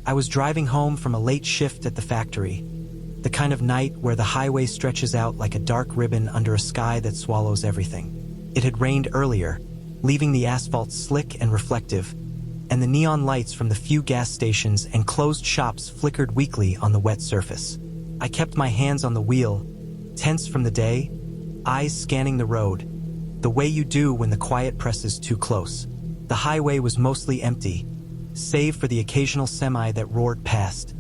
I was driving home from a late shift at the factory, the kind of night where the highway stretches out like a dark ribbon under a sky that swallows everything. It had rained earlier, leaving the asphalt slick and reflective, and the neon lights from the few gas stations and closed shops flickered weakly on the wet surface. I kept my hands on the wheel, tense from the day, eyes scanning the road, the way you do when the quiet presses too close. The highway was mostly empty, save for the occasional semi that roared past,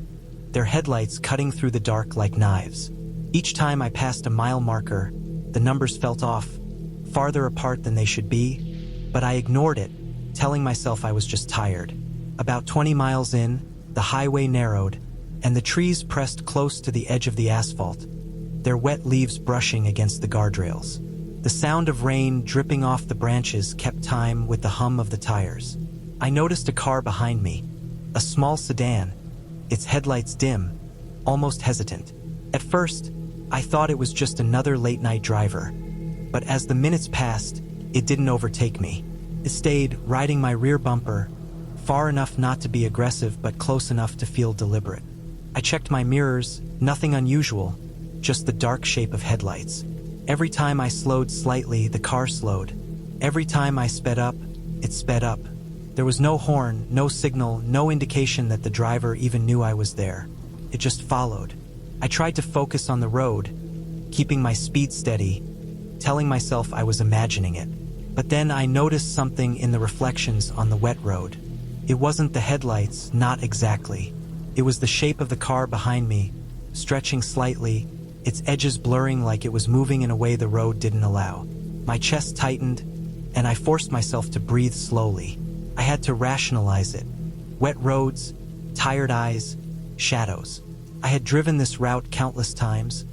their headlights cutting through the dark like knives. Each time I passed a mile marker, the numbers felt off, farther apart than they should be, but I ignored it, telling myself I was just tired. About 20 miles in, the highway narrowed, and the trees pressed close to the edge of the asphalt, their wet leaves brushing against the guardrails. The sound of rain dripping off the branches kept time with the hum of the tires. I noticed a car behind me, a small sedan, its headlights dim, almost hesitant. At first, I thought it was just another late-night driver, but as the minutes passed, it didn't overtake me. It stayed, riding my rear bumper, far enough not to be aggressive but close enough to feel deliberate. I checked my mirrors, nothing unusual, just the dark shape of headlights. Every time I slowed slightly, the car slowed. Every time I sped up, it sped up. There was no horn, no signal, no indication that the driver even knew I was there. It just followed. I tried to focus on the road, keeping my speed steady, telling myself I was imagining it. But then I noticed something in the reflections on the wet road. It wasn't the headlights, not exactly. It was the shape of the car behind me, stretching slightly, its edges blurring like it was moving in a way the road didn't allow. My chest tightened, and I forced myself to breathe slowly. I had to rationalize it. Wet roads, tired eyes, shadows. I had driven this route countless times,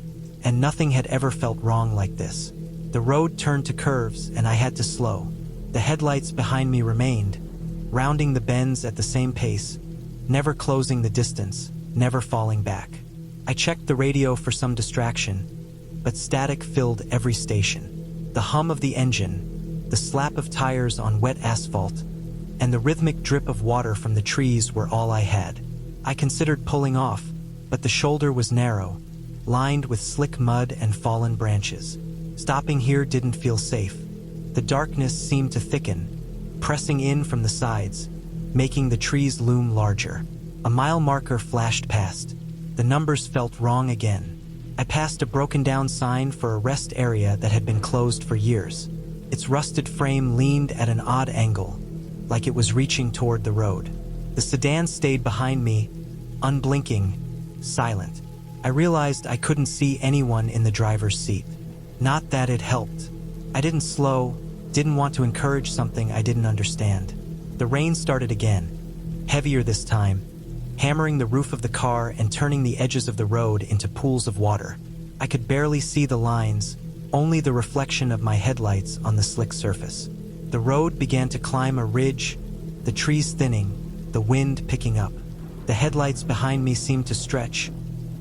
and nothing had ever felt wrong like this. The road turned to curves, and I had to slow. The headlights behind me remained, rounding the bends at the same pace, never closing the distance, never falling back. I checked the radio for some distraction, but static filled every station. The hum of the engine, the slap of tires on wet asphalt, and the rhythmic drip of water from the trees were all I had. I considered pulling off, but the shoulder was narrow, lined with slick mud and fallen branches. Stopping here didn't feel safe. The darkness seemed to thicken, pressing in from the sides, making the trees loom larger. A mile marker flashed past. The numbers felt wrong again. I passed a broken-down sign for a rest area that had been closed for years. Its rusted frame leaned at an odd angle, like it was reaching toward the road. The sedan stayed behind me, unblinking, silent. I realized I couldn't see anyone in the driver's seat. Not that it helped. I didn't slow, didn't want to encourage something I didn't understand. The rain started again, heavier this time, hammering the roof of the car and turning the edges of the road into pools of water. I could barely see the lines, only the reflection of my headlights on the slick surface. The road began to climb a ridge, the trees thinning, the wind picking up. The headlights behind me seemed to stretch,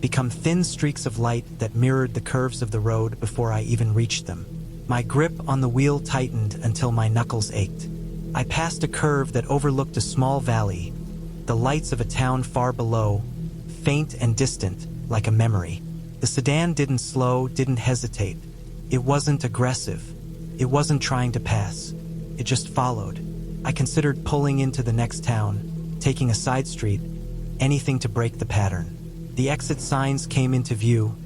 become thin streaks of light that mirrored the curves of the road before I even reached them. My grip on the wheel tightened until my knuckles ached. I passed a curve that overlooked a small valley, the lights of a town far below, faint and distant, like a memory. The sedan didn't slow, didn't hesitate. It wasn't aggressive. It wasn't trying to pass. It just followed. I considered pulling into the next town, taking a side street, anything to break the pattern. The exit signs came into view,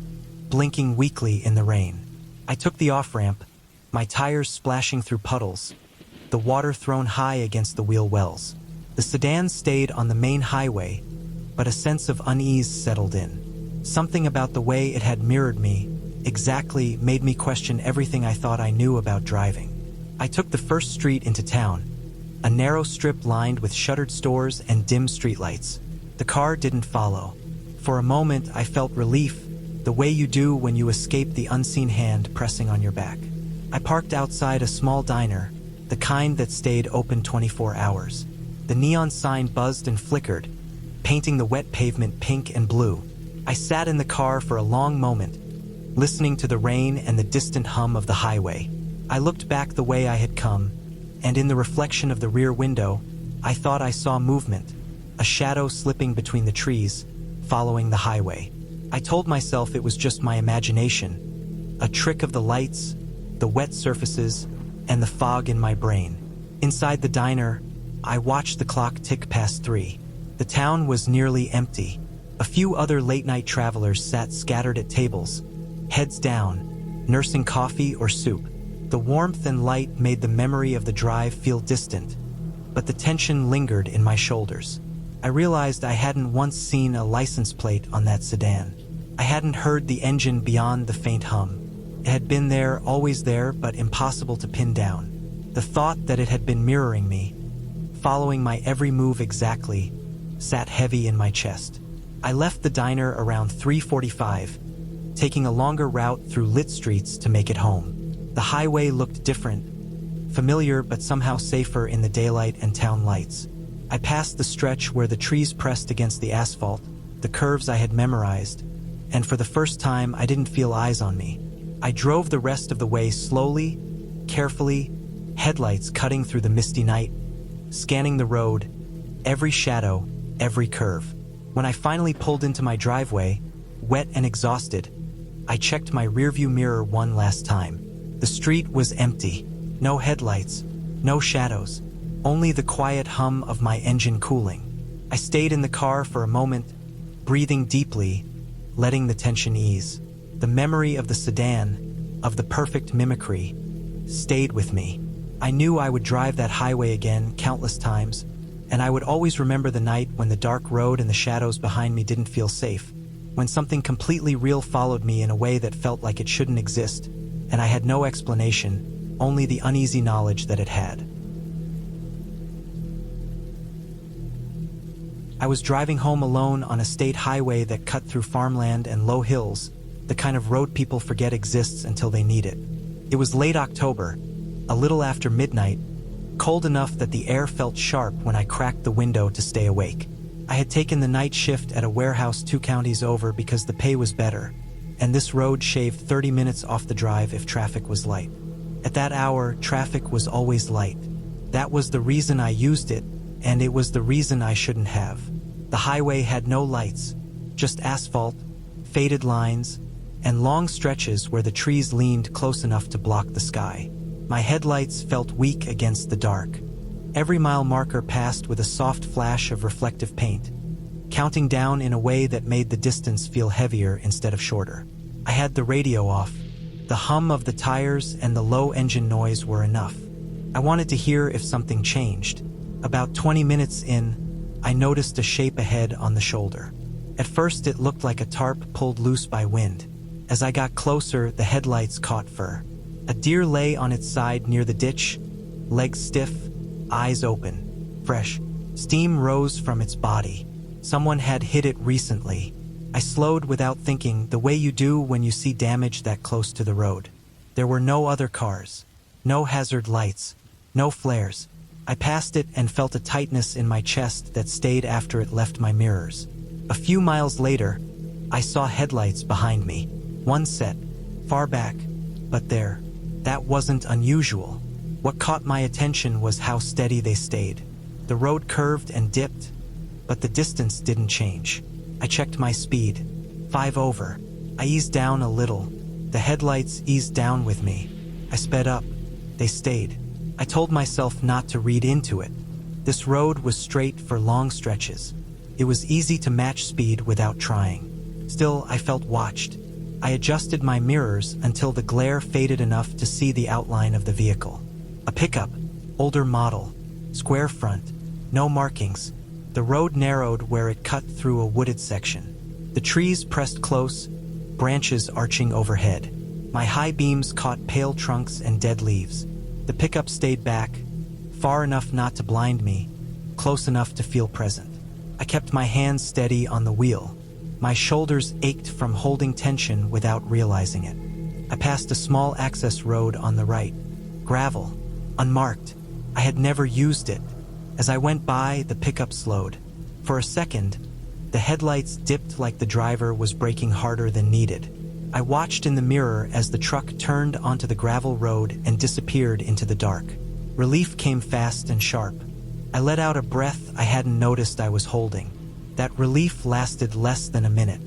blinking weakly in the rain. I took the off-ramp, my tires splashing through puddles, the water thrown high against the wheel wells. The sedan stayed on the main highway, but a sense of unease settled in. Something about the way it had mirrored me exactly made me question everything I thought I knew about driving. I took the first street into town, a narrow strip lined with shuttered stores and dim streetlights. The car didn't follow. For a moment, I felt relief, the way you do when you escape the unseen hand pressing on your back. I parked outside a small diner, the kind that stayed open 24 hours. The neon sign buzzed and flickered, painting the wet pavement pink and blue. I sat in the car for a long moment, listening to the rain and the distant hum of the highway. I looked back the way I had come, and in the reflection of the rear window, I thought I saw movement, a shadow slipping between the trees, following the highway. I told myself it was just my imagination, a trick of the lights, the wet surfaces, and the fog in my brain. Inside the diner, I watched the clock tick past 3. The town was nearly empty. A few other late-night travelers sat scattered at tables, heads down, nursing coffee or soup. The warmth and light made the memory of the drive feel distant, but the tension lingered in my shoulders. I realized I hadn't once seen a license plate on that sedan. I hadn't heard the engine beyond the faint hum. It had been there, always there, but impossible to pin down. The thought that it had been mirroring me, following my every move exactly, sat heavy in my chest. I left the diner around 3:45, taking a longer route through lit streets to make it home. The highway looked different, familiar but somehow safer in the daylight and town lights. I passed the stretch where the trees pressed against the asphalt, the curves I had memorized, and for the first time I didn't feel eyes on me. I drove the rest of the way slowly, carefully, headlights cutting through the misty night, scanning the road, every shadow, every curve. When I finally pulled into my driveway, wet and exhausted, I checked my rearview mirror one last time. The street was empty. No headlights, no shadows, only the quiet hum of my engine cooling. I stayed in the car for a moment, breathing deeply, letting the tension ease. The memory of the sedan, of the perfect mimicry, stayed with me. I knew I would drive that highway again countless times, and I would always remember the night when the dark road and the shadows behind me didn't feel safe, when something completely real followed me in a way that felt like it shouldn't exist, and I had no explanation, only the uneasy knowledge that it had. I was driving home alone on a state highway that cut through farmland and low hills, the kind of road people forget exists until they need it. It was late October, a little after midnight, cold enough that the air felt sharp when I cracked the window to stay awake. I had taken the night shift at a warehouse 2 counties over because the pay was better, and this road shaved 30 minutes off the drive if traffic was light. At that hour, traffic was always light. That was the reason I used it, and it was the reason I shouldn't have. The highway had no lights, just asphalt, faded lines, and long stretches where the trees leaned close enough to block the sky. My headlights felt weak against the dark. Every mile marker passed with a soft flash of reflective paint, counting down in a way that made the distance feel heavier instead of shorter. I had the radio off. The hum of the tires and the low engine noise were enough. I wanted to hear if something changed. About 20 minutes in, I noticed a shape ahead on the shoulder. At first it looked like a tarp pulled loose by wind. As I got closer, the headlights caught fur. A deer lay on its side near the ditch, legs stiff, eyes open, fresh. Steam rose from its body. Someone had hit it recently. I slowed without thinking, the way you do when you see damage that close to the road. There were no other cars, no hazard lights, no flares. I passed it and felt a tightness in my chest that stayed after it left my mirrors. A few miles later, I saw headlights behind me. One set, far back, but there. That wasn't unusual. What caught my attention was how steady they stayed. The road curved and dipped, but the distance didn't change. I checked my speed. 5 over. I eased down a little. The headlights eased down with me. I sped up. They stayed. I told myself not to read into it. This road was straight for long stretches. It was easy to match speed without trying. Still, I felt watched. I adjusted my mirrors until the glare faded enough to see the outline of the vehicle. A pickup, older model, square front, no markings. The road narrowed where it cut through a wooded section. The trees pressed close, branches arching overhead. My high beams caught pale trunks and dead leaves. The pickup stayed back, far enough not to blind me, close enough to feel present. I kept my hands steady on the wheel. My shoulders ached from holding tension without realizing it. I passed a small access road on the right. Gravel, unmarked. I had never used it. As I went by, the pickup slowed. For a second, the headlights dipped like the driver was braking harder than needed. I watched in the mirror as the truck turned onto the gravel road and disappeared into the dark. Relief came fast and sharp. I let out a breath I hadn't noticed I was holding. That relief lasted less than a minute.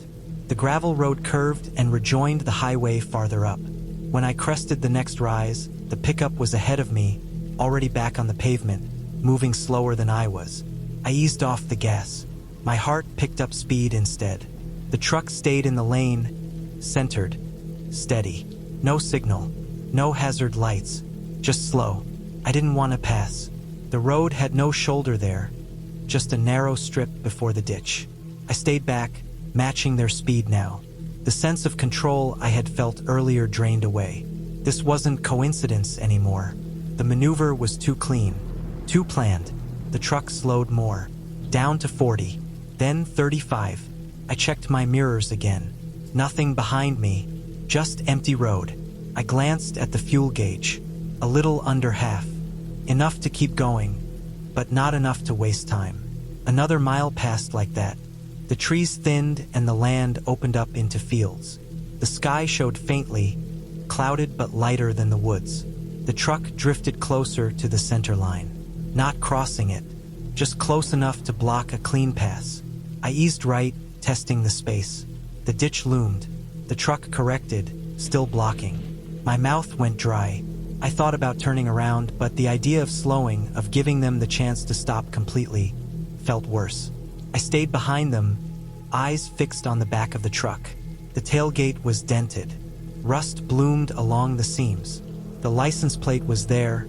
The gravel road curved and rejoined the highway farther up. When I crested the next rise, the pickup was ahead of me, already back on the pavement, moving slower than I was. I eased off the gas. My heart picked up speed instead. The truck stayed in the lane, centered, steady. No signal, no hazard lights, just slow. I didn't want to pass. The road had no shoulder there, just a narrow strip before the ditch. I stayed back, matching their speed now. The sense of control I had felt earlier drained away. This wasn't coincidence anymore. The maneuver was too clean, too planned. The truck slowed more, down to 40, then 35. I checked my mirrors again. Nothing behind me, just empty road. I glanced at the fuel gauge, a little under half. Enough to keep going, but not enough to waste time. Another mile passed like that. The trees thinned and the land opened up into fields. The sky showed faintly, clouded but lighter than the woods. The truck drifted closer to the center line, not crossing it, just close enough to block a clean pass. I eased right, testing the space. The ditch loomed. The truck corrected, still blocking. My mouth went dry. I thought about turning around, but the idea of slowing, of giving them the chance to stop completely, felt worse. I stayed behind them, eyes fixed on the back of the truck. The tailgate was dented. Rust bloomed along the seams. The license plate was there,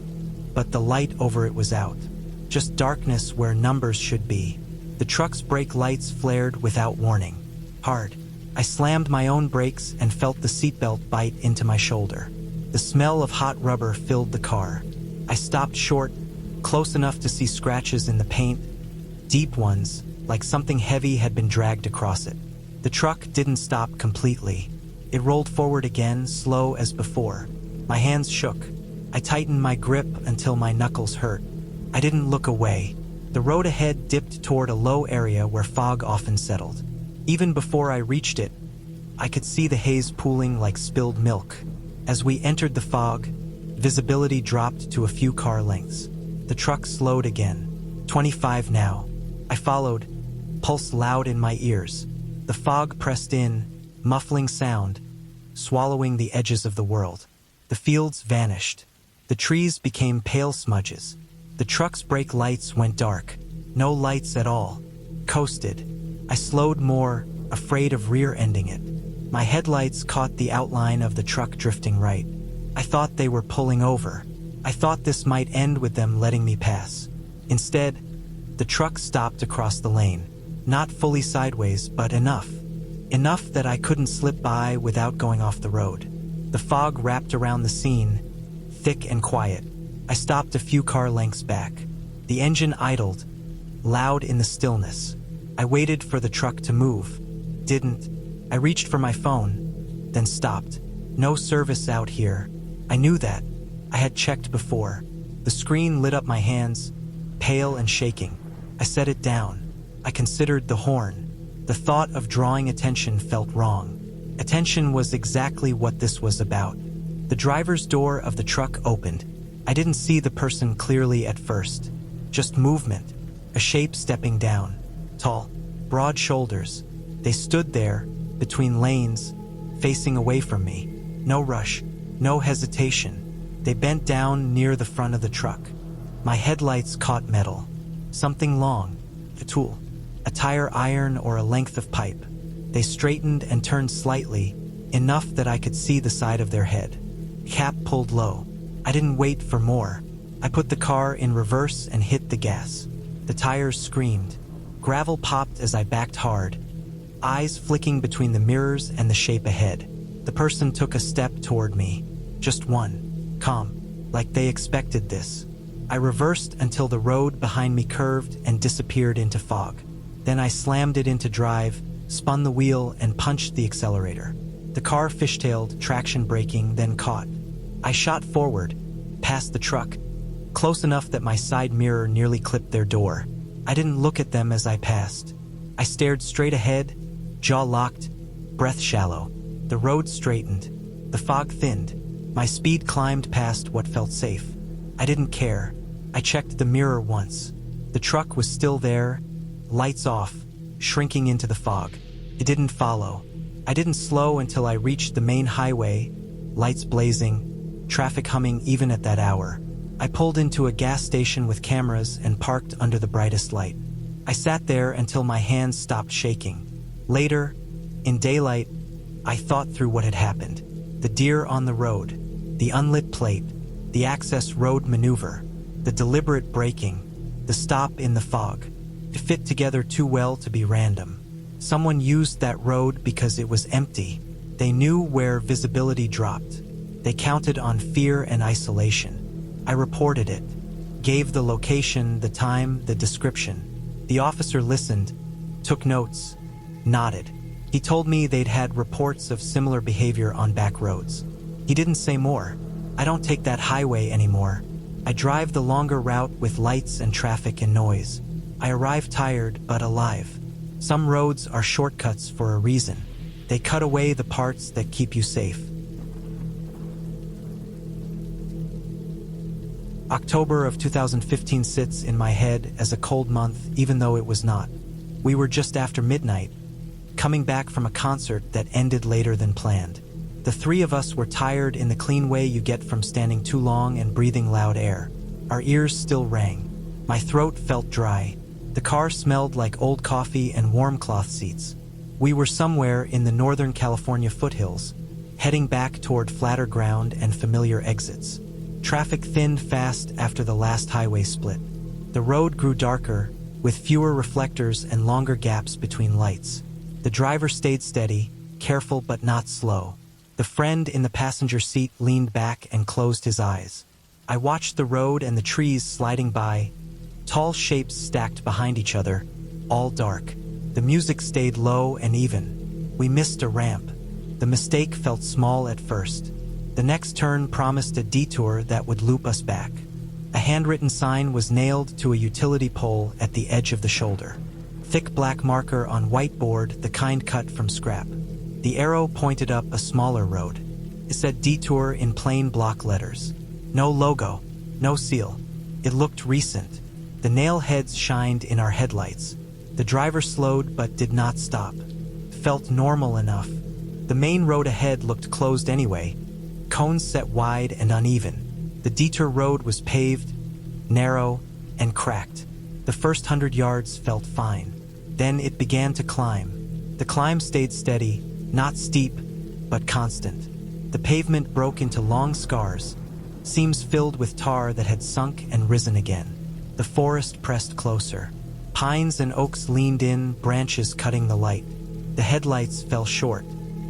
but the light over it was out. Just darkness where numbers should be. The truck's brake lights flared without warning. Hard. I slammed my own brakes and felt the seatbelt bite into my shoulder. The smell of hot rubber filled the car. I stopped short, close enough to see scratches in the paint, deep ones, like something heavy had been dragged across it. The truck didn't stop completely. It rolled forward again, slow as before. My hands shook. I tightened my grip until my knuckles hurt. I didn't look away. The road ahead dipped toward a low area where fog often settled. Even before I reached it, I could see the haze pooling like spilled milk. As we entered the fog, visibility dropped to a few car lengths. The truck slowed again. 25 now. I followed, pulse loud in my ears. The fog pressed in, muffling sound, swallowing the edges of the world. The fields vanished. The trees became pale smudges. The truck's brake lights went dark. No lights at all. Coasted. I slowed more, afraid of rear-ending it. My headlights caught the outline of the truck drifting right. I thought they were pulling over. I thought this might end with them letting me pass. Instead, the truck stopped across the lane. Not fully sideways, but enough. Enough that I couldn't slip by without going off the road. The fog wrapped around the scene, thick and quiet. I stopped a few car lengths back. The engine idled, loud in the stillness. I waited for the truck to move. Didn't. I reached for my phone, then stopped. No service out here. I knew that. I had checked before. The screen lit up my hands, pale and shaking. I set it down. I considered the horn. The thought of drawing attention felt wrong. Attention was exactly what this was about. The driver's door of the truck opened. I didn't see the person clearly at first. Just movement. A shape stepping down. Tall, broad shoulders. They stood there, between lanes, facing away from me. No rush, no hesitation. They bent down near the front of the truck. My headlights caught metal. Something long, a tool, a tire iron or a length of pipe. They straightened and turned slightly, enough that I could see the side of their head. Cap pulled low. I didn't wait for more. I put the car in reverse and hit the gas. The tires screamed. Gravel popped as I backed hard, eyes flicking between the mirrors and the shape ahead. The person took a step toward me. Just one. Calm. Like they expected this. I reversed until the road behind me curved and disappeared into fog. Then I slammed it into drive, spun the wheel, and punched the accelerator. The car fishtailed, traction braking, then caught. I shot forward, past the truck, close enough that my side mirror nearly clipped their door. I didn't look at them as I passed. I stared straight ahead, jaw locked, breath shallow. The road straightened. The fog thinned. My speed climbed past what felt safe. I didn't care. I checked the mirror once. The truck was still there, lights off, shrinking into the fog. It didn't follow. I didn't slow until I reached the main highway, lights blazing, traffic humming even at that hour. I pulled into a gas station with cameras and parked under the brightest light. I sat there until my hands stopped shaking. Later, in daylight, I thought through what had happened. The deer on the road, the unlit plate, the access road maneuver, the deliberate braking, the stop in the fog. It fit together too well to be random. Someone used that road because it was empty. They knew where visibility dropped. They counted on fear and isolation. I reported it, gave the location, the time, the description. The officer listened, took notes, nodded. He told me they'd had reports of similar behavior on back roads. He didn't say more. I don't take that highway anymore. I drive the longer route with lights and traffic and noise. I arrive tired but alive. Some roads are shortcuts for a reason. They cut away the parts that keep you safe. October of 2015 sits in my head as a cold month, even though it was not. We were just after midnight, coming back from a concert that ended later than planned. The three of us were tired in the clean way you get from standing too long and breathing loud air. Our ears still rang. My throat felt dry. The car smelled like old coffee and warm cloth seats. We were somewhere in the Northern California foothills, heading back toward flatter ground and familiar exits. Traffic thinned fast after the last highway split. The road grew darker, with fewer reflectors and longer gaps between lights. The driver stayed steady, careful but not slow. The friend in the passenger seat leaned back and closed his eyes. I watched the road and the trees sliding by, tall shapes stacked behind each other, all dark. The music stayed low and even. We missed a ramp. The mistake felt small at first. The next turn promised a detour that would loop us back. A handwritten sign was nailed to a utility pole at the edge of the shoulder. Thick black marker on whiteboard, the kind cut from scrap. The arrow pointed up a smaller road. It said detour in plain block letters. No logo, no seal. It looked recent. The nail heads shined in our headlights. The driver slowed but did not stop. Felt normal enough. The main road ahead looked closed anyway, cones set wide and uneven. The detour road was paved, narrow, and cracked. The first 100 yards felt fine. Then it began to climb. The climb stayed steady, not steep, but constant. The pavement broke into long scars, seams filled with tar that had sunk and risen again. The forest pressed closer. Pines and oaks leaned in, branches cutting the light. The headlights fell short.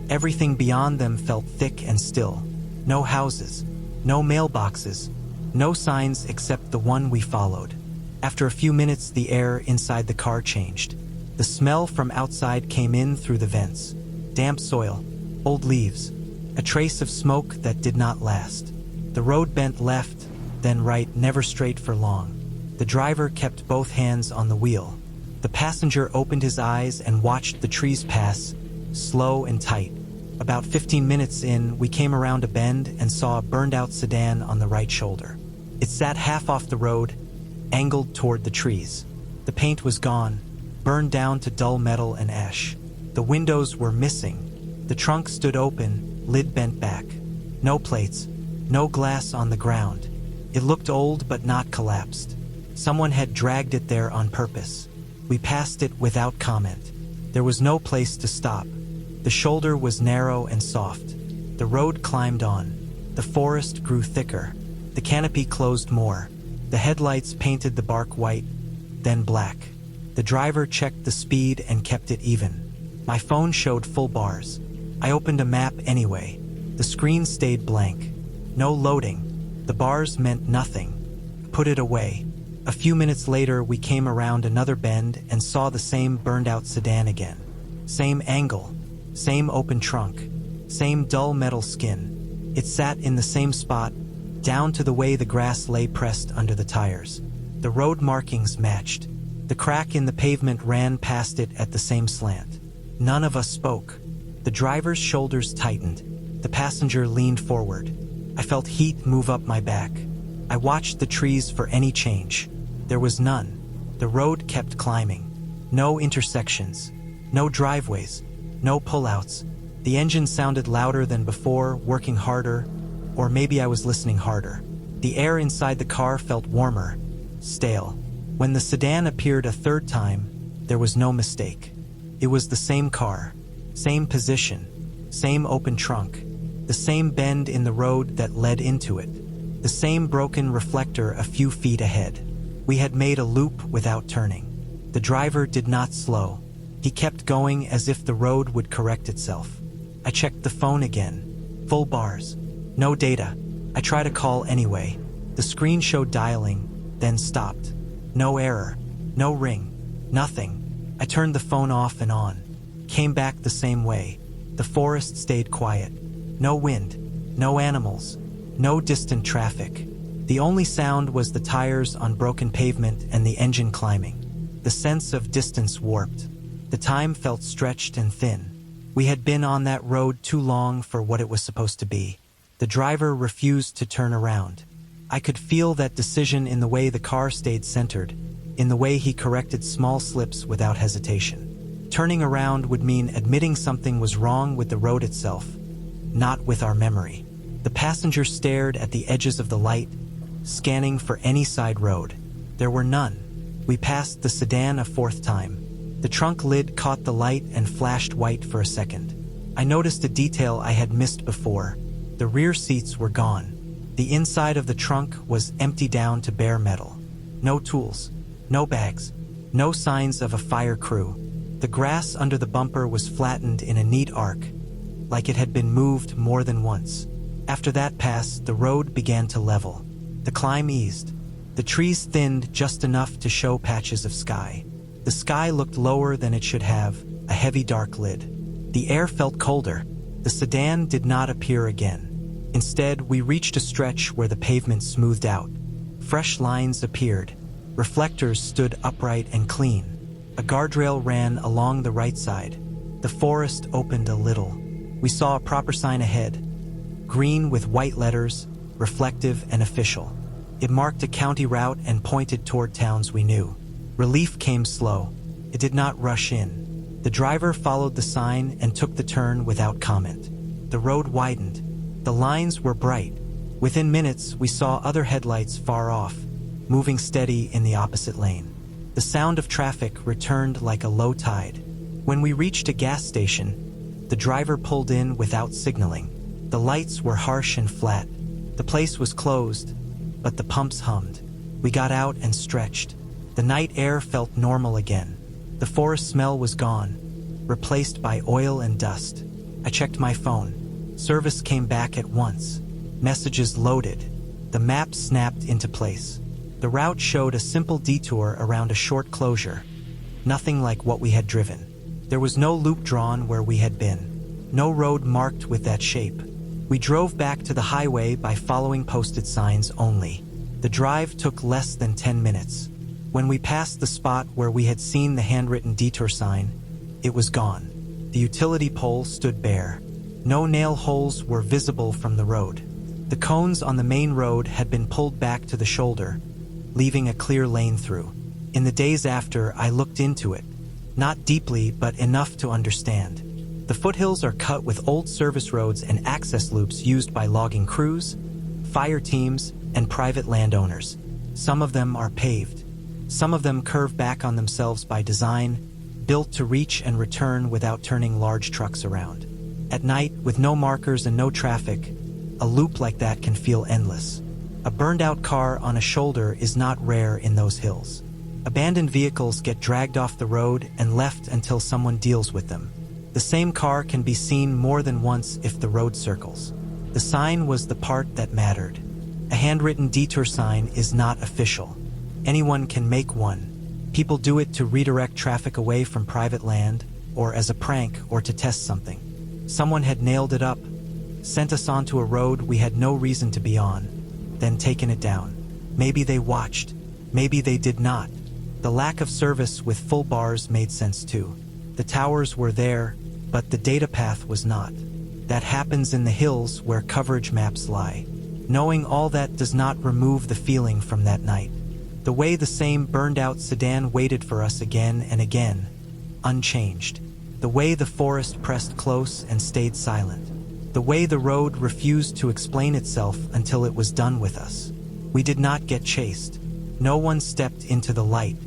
Everything beyond them felt thick and still. No houses, no mailboxes, no signs except the one we followed. After a few minutes, the air inside the car changed. The smell from outside came in through the vents. Damp soil, old leaves, a trace of smoke that did not last. The road bent left, then right, never straight for long. The driver kept both hands on the wheel. The passenger opened his eyes and watched the trees pass, slow and tight. About 15 minutes in, we came around a bend and saw a burned-out sedan on the right shoulder. It sat half off the road, angled toward the trees. The paint was gone, burned down to dull metal and ash. The windows were missing. The trunk stood open, lid bent back. No plates, no glass on the ground. It looked old but not collapsed. Someone had dragged it there on purpose. We passed it without comment. There was no place to stop. The shoulder was narrow and soft. The road climbed on. The forest grew thicker. The canopy closed more. The headlights painted the bark white, then black. The driver checked the speed and kept it even. My phone showed full bars. I opened a map anyway. The screen stayed blank. No loading. The bars meant nothing. Put it away. A few minutes later, we came around another bend and saw the same burned-out sedan again. Same angle, same open trunk, same dull metal skin. It sat in the same spot, down to the way the grass lay pressed under the tires. The road markings matched. The crack in the pavement ran past it at the same slant. None of us spoke. The driver's shoulders tightened. The passenger leaned forward. I felt heat move up my back. I watched the trees for any change. There was none. The road kept climbing. No intersections, no driveways, no pullouts. The engine sounded louder than before, working harder, or maybe I was listening harder. The air inside the car felt warmer, stale. When the sedan appeared a third time, there was no mistake. It was the same car, same position, same open trunk, the same bend in the road that led into it, the same broken reflector a few feet ahead. We had made a loop without turning. The driver did not slow. He kept going as if the road would correct itself. I checked the phone again. Full bars. No data. I tried a call anyway. The screen showed dialing, then stopped. No error. No ring. Nothing. I turned the phone off and on. Came back the same way. The forest stayed quiet. No wind. No animals. No distant traffic. The only sound was the tires on broken pavement and the engine climbing. The sense of distance warped. The time felt stretched and thin. We had been on that road too long for what it was supposed to be. The driver refused to turn around. I could feel that decision in the way the car stayed centered, in the way he corrected small slips without hesitation. Turning around would mean admitting something was wrong with the road itself, not with our memory. The passenger stared at the edges of the light, scanning for any side road. There were none. We passed the sedan a fourth time. The trunk lid caught the light and flashed white for a second. I noticed a detail I had missed before. The rear seats were gone. The inside of the trunk was empty down to bare metal. No tools, no bags, no signs of a fire crew. The grass under the bumper was flattened in a neat arc, like it had been moved more than once. After that pass, the road began to level. The climb eased. The trees thinned just enough to show patches of sky. The sky looked lower than it should have, a heavy dark lid. The air felt colder. The sedan did not appear again. Instead, we reached a stretch where the pavement smoothed out. Fresh lines appeared. Reflectors stood upright and clean. A guardrail ran along the right side. The forest opened a little. We saw a proper sign ahead. Green with white letters, reflective and official. It marked a county route and pointed toward towns we knew. Relief came slow. It did not rush in. The driver followed the sign and took the turn without comment. The road widened. The lines were bright. Within minutes, we saw other headlights far off, moving steady in the opposite lane. The sound of traffic returned like a low tide. When we reached a gas station, the driver pulled in without signaling. The lights were harsh and flat. The place was closed, but the pumps hummed. We got out and stretched. The night air felt normal again. The forest smell was gone, replaced by oil and dust. I checked my phone. Service came back at once. Messages loaded. The map snapped into place. The route showed a simple detour around a short closure. Nothing like what we had driven. There was no loop drawn where we had been. No road marked with that shape. We drove back to the highway by following posted signs only. The drive took less than 10 minutes. When we passed the spot where we had seen the handwritten detour sign, it was gone. The utility pole stood bare. No nail holes were visible from the road. The cones on the main road had been pulled back to the shoulder, leaving a clear lane through. In the days after, I looked into it. Not deeply, but enough to understand. The foothills are cut with old service roads and access loops used by logging crews, fire teams, and private landowners. Some of them are paved. Some of them curve back on themselves by design, built to reach and return without turning large trucks around. At night, with no markers and no traffic, a loop like that can feel endless. A burned-out car on a shoulder is not rare in those hills. Abandoned vehicles get dragged off the road and left until someone deals with them. The same car can be seen more than once if the road circles. The sign was the part that mattered. A handwritten detour sign is not official. Anyone can make one. People do it to redirect traffic away from private land, or as a prank, or to test something. Someone had nailed it up, sent us onto a road we had no reason to be on, then taken it down. Maybe they watched. Maybe they did not. The lack of service with full bars made sense too. The towers were there, but the data path was not. That happens in the hills where coverage maps lie. Knowing all that does not remove the feeling from that night. The way the same burned-out sedan waited for us again and again, unchanged. The way the forest pressed close and stayed silent. The way the road refused to explain itself until it was done with us. We did not get chased. No one stepped into the light.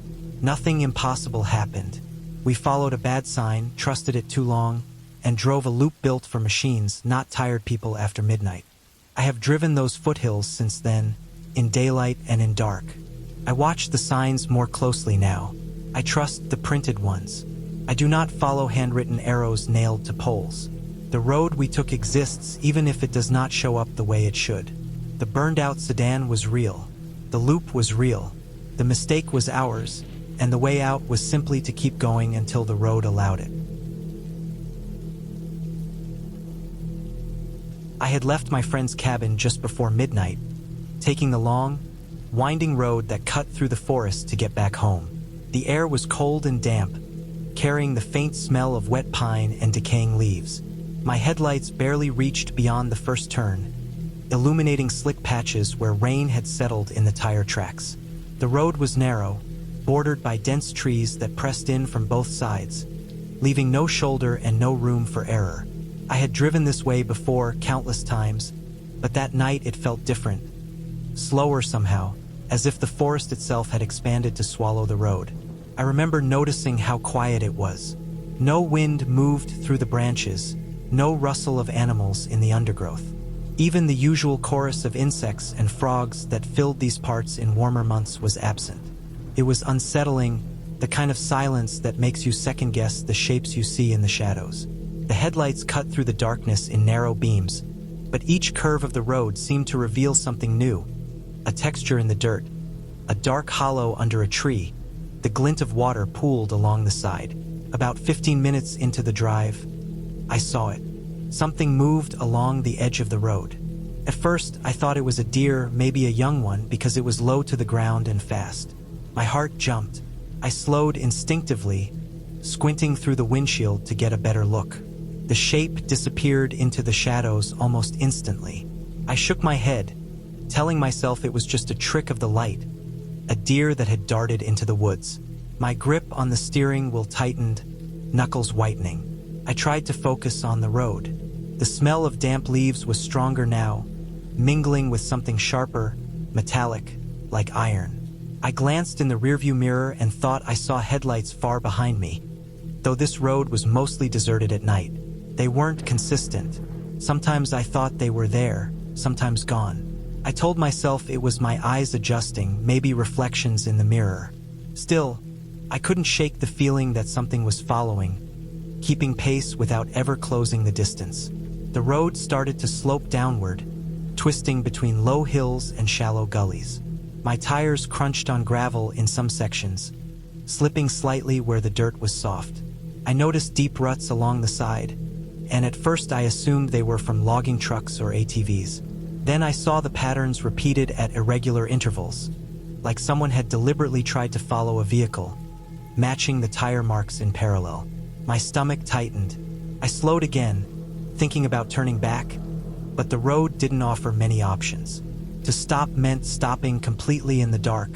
Nothing impossible happened. We followed a bad sign, trusted it too long, and drove a loop built for machines, not tired people after midnight. I have driven those foothills since then, in daylight and in dark. I watch the signs more closely now. I trust the printed ones. I do not follow handwritten arrows nailed to poles. The road we took exists even if it does not show up the way it should. The burned-out sedan was real. The loop was real. The mistake was ours, and the way out was simply to keep going until the road allowed it. I had left my friend's cabin just before midnight, taking the long, winding road that cut through the forest to get back home. The air was cold and damp, carrying the faint smell of wet pine and decaying leaves. My headlights barely reached beyond the first turn, illuminating slick patches where rain had settled in the tire tracks. The road was narrow, bordered by dense trees that pressed in from both sides, leaving no shoulder and no room for error. I had driven this way before countless times, but that night it felt different, slower somehow, as if the forest itself had expanded to swallow the road. I remember noticing how quiet it was. No wind moved through the branches, no rustle of animals in the undergrowth. Even the usual chorus of insects and frogs that filled these parts in warmer months was absent. It was unsettling, the kind of silence that makes you second-guess the shapes you see in the shadows. The headlights cut through the darkness in narrow beams, but each curve of the road seemed to reveal something new. A texture in the dirt, a dark hollow under a tree, the glint of water pooled along the side. About 15 minutes into the drive, I saw it. Something moved along the edge of the road. At first, I thought it was a deer, maybe a young one, because it was low to the ground and fast. My heart jumped. I slowed instinctively, squinting through the windshield to get a better look. The shape disappeared into the shadows almost instantly. I shook my head, telling myself it was just a trick of the light, a deer that had darted into the woods. My grip on the steering wheel tightened, knuckles whitening. I tried to focus on the road. The smell of damp leaves was stronger now, mingling with something sharper, metallic, like iron. I glanced in the rearview mirror and thought I saw headlights far behind me, though this road was mostly deserted at night. They weren't consistent. Sometimes I thought they were there, sometimes gone. I told myself it was my eyes adjusting, maybe reflections in the mirror. Still, I couldn't shake the feeling that something was following, keeping pace without ever closing the distance. The road started to slope downward, twisting between low hills and shallow gullies. My tires crunched on gravel in some sections, slipping slightly where the dirt was soft. I noticed deep ruts along the side, and at first I assumed they were from logging trucks or ATVs. Then I saw the patterns repeated at irregular intervals, like someone had deliberately tried to follow a vehicle, matching the tire marks in parallel. My stomach tightened. I slowed again, thinking about turning back, but the road didn't offer many options. To stop meant stopping completely in the dark,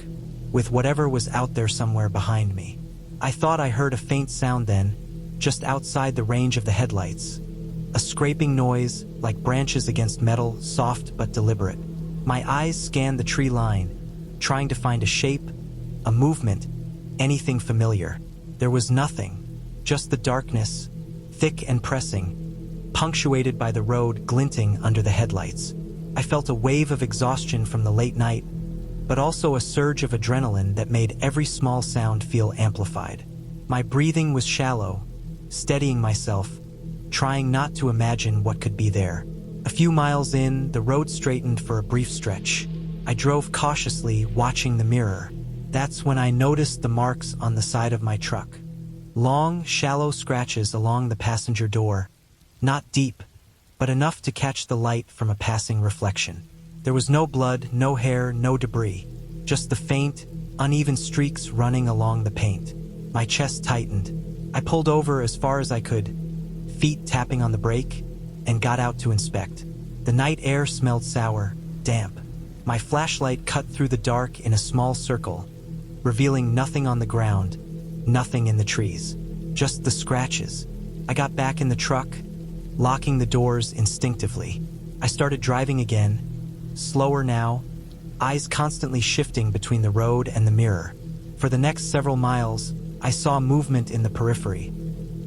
with whatever was out there somewhere behind me. I thought I heard a faint sound then, just outside the range of the headlights. A scraping noise, like branches against metal, soft but deliberate. My eyes scanned the tree line, trying to find a shape, a movement, anything familiar. There was nothing, just the darkness, thick and pressing, punctuated by the road glinting under the headlights. I felt a wave of exhaustion from the late night, but also a surge of adrenaline that made every small sound feel amplified. My breathing was shallow, steadying myself, trying not to imagine what could be there. A few miles in, the road straightened for a brief stretch. I drove cautiously, watching the mirror. That's when I noticed the marks on the side of my truck. Long, shallow scratches along the passenger door. Not deep, but enough to catch the light from a passing reflection. There was no blood, no hair, no debris. Just the faint, uneven streaks running along the paint. My chest tightened. I pulled over as far as I could, feet tapping on the brake, and got out to inspect. The night air smelled sour, damp. My flashlight cut through the dark in a small circle, revealing nothing on the ground, nothing in the trees. Just the scratches. I got back in the truck, locking the doors instinctively. I started driving again, slower now, eyes constantly shifting between the road and the mirror. For the next several miles, I saw movement in the periphery,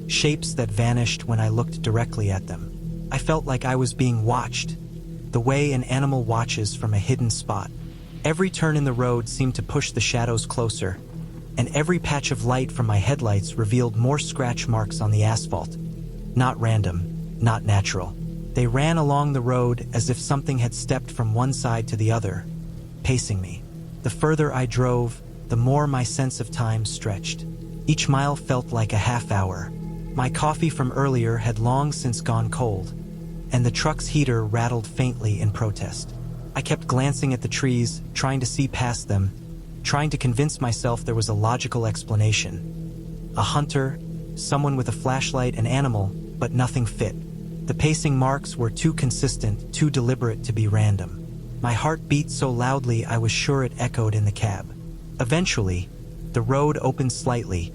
shapes that vanished when I looked directly at them. I felt like I was being watched, the way an animal watches from a hidden spot. Every turn in the road seemed to push the shadows closer, and every patch of light from my headlights revealed more scratch marks on the asphalt. Not random, not natural. They ran along the road as if something had stepped from one side to the other, pacing me. The further I drove, the more my sense of time stretched. Each mile felt like a half hour. My coffee from earlier had long since gone cold, and the truck's heater rattled faintly in protest. I kept glancing at the trees, trying to see past them, trying to convince myself there was a logical explanation. A hunter, someone with a flashlight, an animal, but nothing fit. The pacing marks were too consistent, too deliberate to be random. My heart beat so loudly I was sure it echoed in the cab. Eventually, the road opened slightly,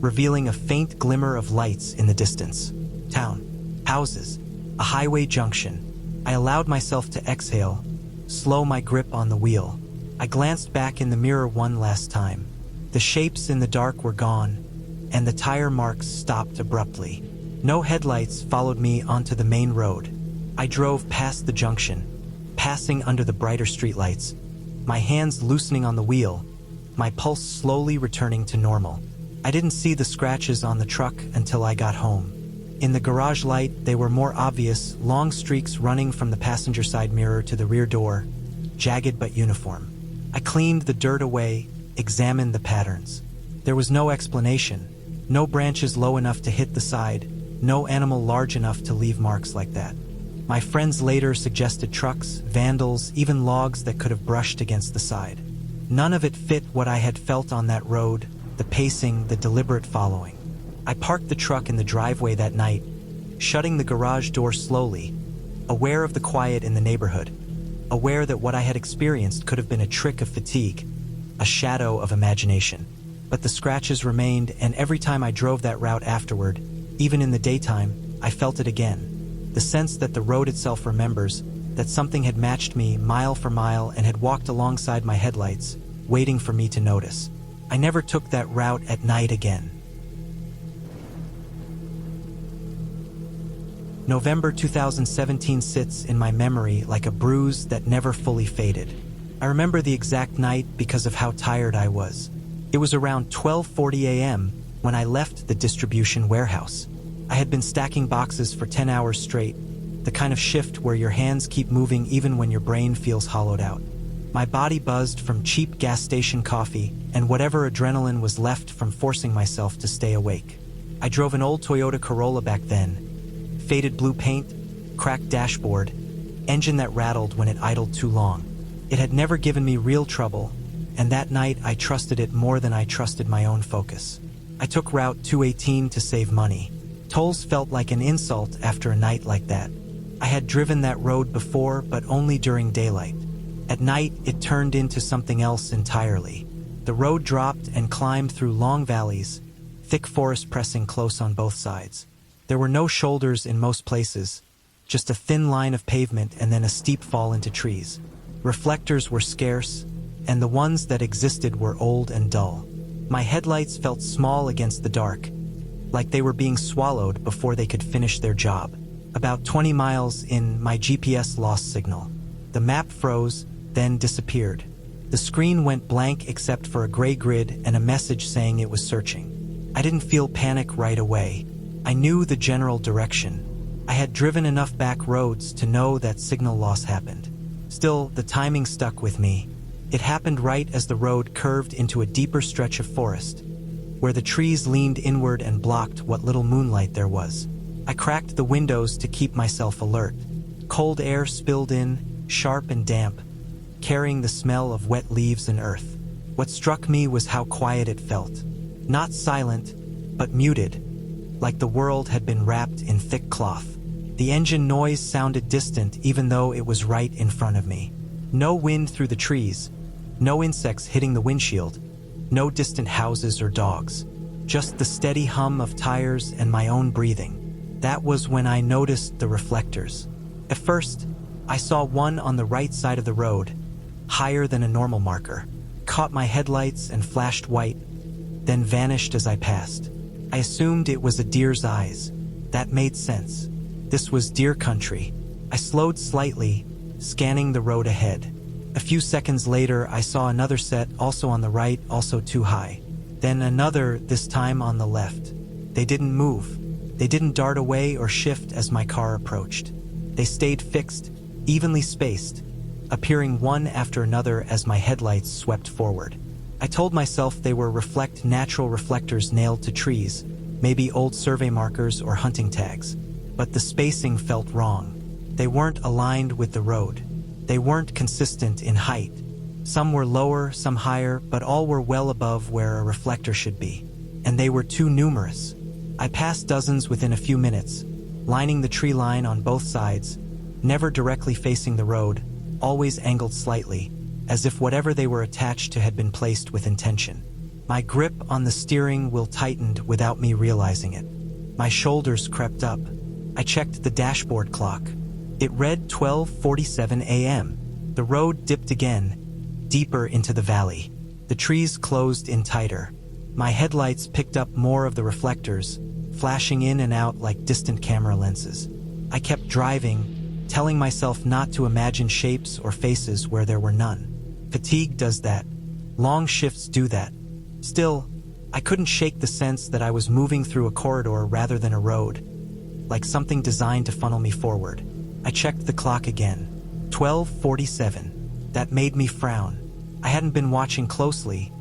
revealing a faint glimmer of lights in the distance. Town, houses, a highway junction. I allowed myself to exhale, slow my grip on the wheel. I glanced back in the mirror one last time. The shapes in the dark were gone, and the tire marks stopped abruptly. No headlights followed me onto the main road. I drove past the junction, passing under the brighter streetlights, my hands loosening on the wheel, my pulse slowly returning to normal. I didn't see the scratches on the truck until I got home. In the garage light, they were more obvious, long streaks running from the passenger side mirror to the rear door, jagged but uniform. I cleaned the dirt away, examined the patterns. There was no explanation. No branches low enough to hit the side, no animal large enough to leave marks like that. My friends later suggested trucks, vandals, even logs that could have brushed against the side. None of it fit what I had felt on that road, the pacing, the deliberate following. I parked the truck in the driveway that night, shutting the garage door slowly, aware of the quiet in the neighborhood, aware that what I had experienced could have been a trick of fatigue, a shadow of imagination. But the scratches remained, and every time I drove that route afterward, even in the daytime, I felt it again. The sense that the road itself remembers, that something had matched me mile for mile and had walked alongside my headlights, waiting for me to notice. I never took that route at night again. November 2017 sits in my memory like a bruise that never fully faded. I remember the exact night because of how tired I was. It was around 12:40 a.m. when I left the distribution warehouse. I had been stacking boxes for 10 hours straight, the kind of shift where your hands keep moving even when your brain feels hollowed out. My body buzzed from cheap gas station coffee and whatever adrenaline was left from forcing myself to stay awake. I drove an old Toyota Corolla back then. Faded blue paint, cracked dashboard, engine that rattled when it idled too long. It had never given me real trouble, and that night I trusted it more than I trusted my own focus. I took Route 218 to save money. Tolls felt like an insult after a night like that. I had driven that road before, but only during daylight. At night, it turned into something else entirely. The road dropped and climbed through long valleys, thick forest pressing close on both sides. There were no shoulders in most places, just a thin line of pavement and then a steep fall into trees. Reflectors were scarce, and the ones that existed were old and dull. My headlights felt small against the dark, like they were being swallowed before they could finish their job. About 20 miles in, my GPS lost signal. The map froze, then disappeared. The screen went blank except for a gray grid and a message saying it was searching. I didn't feel panic right away. I knew the general direction. I had driven enough back roads to know that signal loss happened. Still, the timing stuck with me. It happened right as the road curved into a deeper stretch of forest, where the trees leaned inward and blocked what little moonlight there was. I cracked the windows to keep myself alert. Cold air spilled in, sharp and damp, carrying the smell of wet leaves and earth. What struck me was how quiet it felt. Not silent, but muted, like the world had been wrapped in thick cloth. The engine noise sounded distant even though it was right in front of me. No wind through the trees, no insects hitting the windshield, No distant houses or dogs. Just the steady hum of tires and my own breathing. That was when I noticed the reflectors. At first, I saw one on the right side of the road, higher than a normal marker, caught my headlights and flashed white, then vanished as I passed. I assumed it was a deer's eyes. That made sense. This was deer country. I slowed slightly, scanning the road ahead. A few seconds later, I saw another set, also on the right, also too high. Then another, this time on the left. They didn't move. They didn't dart away or shift as my car approached. They stayed fixed, evenly spaced, appearing one after another as my headlights swept forward. I told myself they were natural reflectors nailed to trees, maybe old survey markers or hunting tags. But the spacing felt wrong. They weren't aligned with the road. They weren't consistent in height. Some were lower, some higher, but all were well above where a reflector should be. And they were too numerous. I passed dozens within a few minutes, lining the tree line on both sides, never directly facing the road, always angled slightly, as if whatever they were attached to had been placed with intention. My grip on the steering wheel tightened without me realizing it. My shoulders crept up. I checked the dashboard clock. It read 12:47 a.m. The road dipped again, deeper into the valley. The trees closed in tighter. My headlights picked up more of the reflectors, flashing in and out like distant camera lenses. I kept driving, telling myself not to imagine shapes or faces where there were none. Fatigue does that. Long shifts do that. Still, I couldn't shake the sense that I was moving through a corridor rather than a road, like something designed to funnel me forward. I checked the clock again. 12:47. That made me frown. I hadn't been watching closely,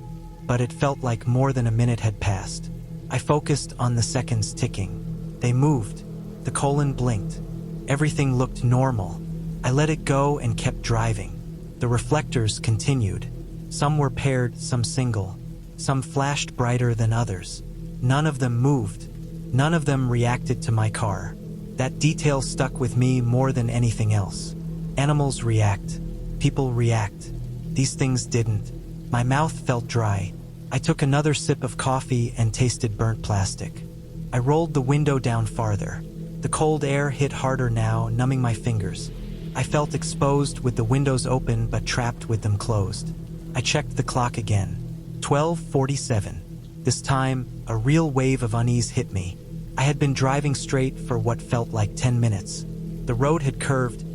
but it felt like more than a minute had passed. I focused on the seconds ticking. They moved. The colon blinked. Everything looked normal. I let it go and kept driving. The reflectors continued. Some were paired, some single. Some flashed brighter than others. None of them moved. None of them reacted to my car. That detail stuck with me more than anything else. Animals react. People react. These things didn't. My mouth felt dry. I took another sip of coffee and tasted burnt plastic. I rolled the window down farther. The cold air hit harder now, numbing my fingers. I felt exposed with the windows open but trapped with them closed. I checked the clock again. 12:47. This time, a real wave of unease hit me. I had been driving straight for what felt like 10 minutes. The road had curved,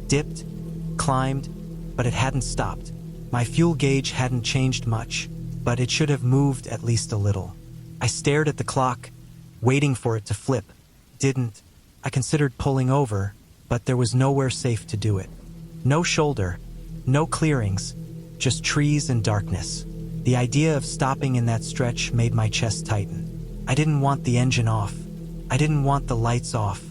dipped, climbed, but it hadn't stopped. My fuel gauge hadn't changed much, but it should have moved at least a little. I stared at the clock, waiting for it to flip. Didn't. I considered pulling over, but there was nowhere safe to do it. No shoulder, no clearings, just trees and darkness. The idea of stopping in that stretch made my chest tighten. I didn't want the engine off. I didn't want the lights off.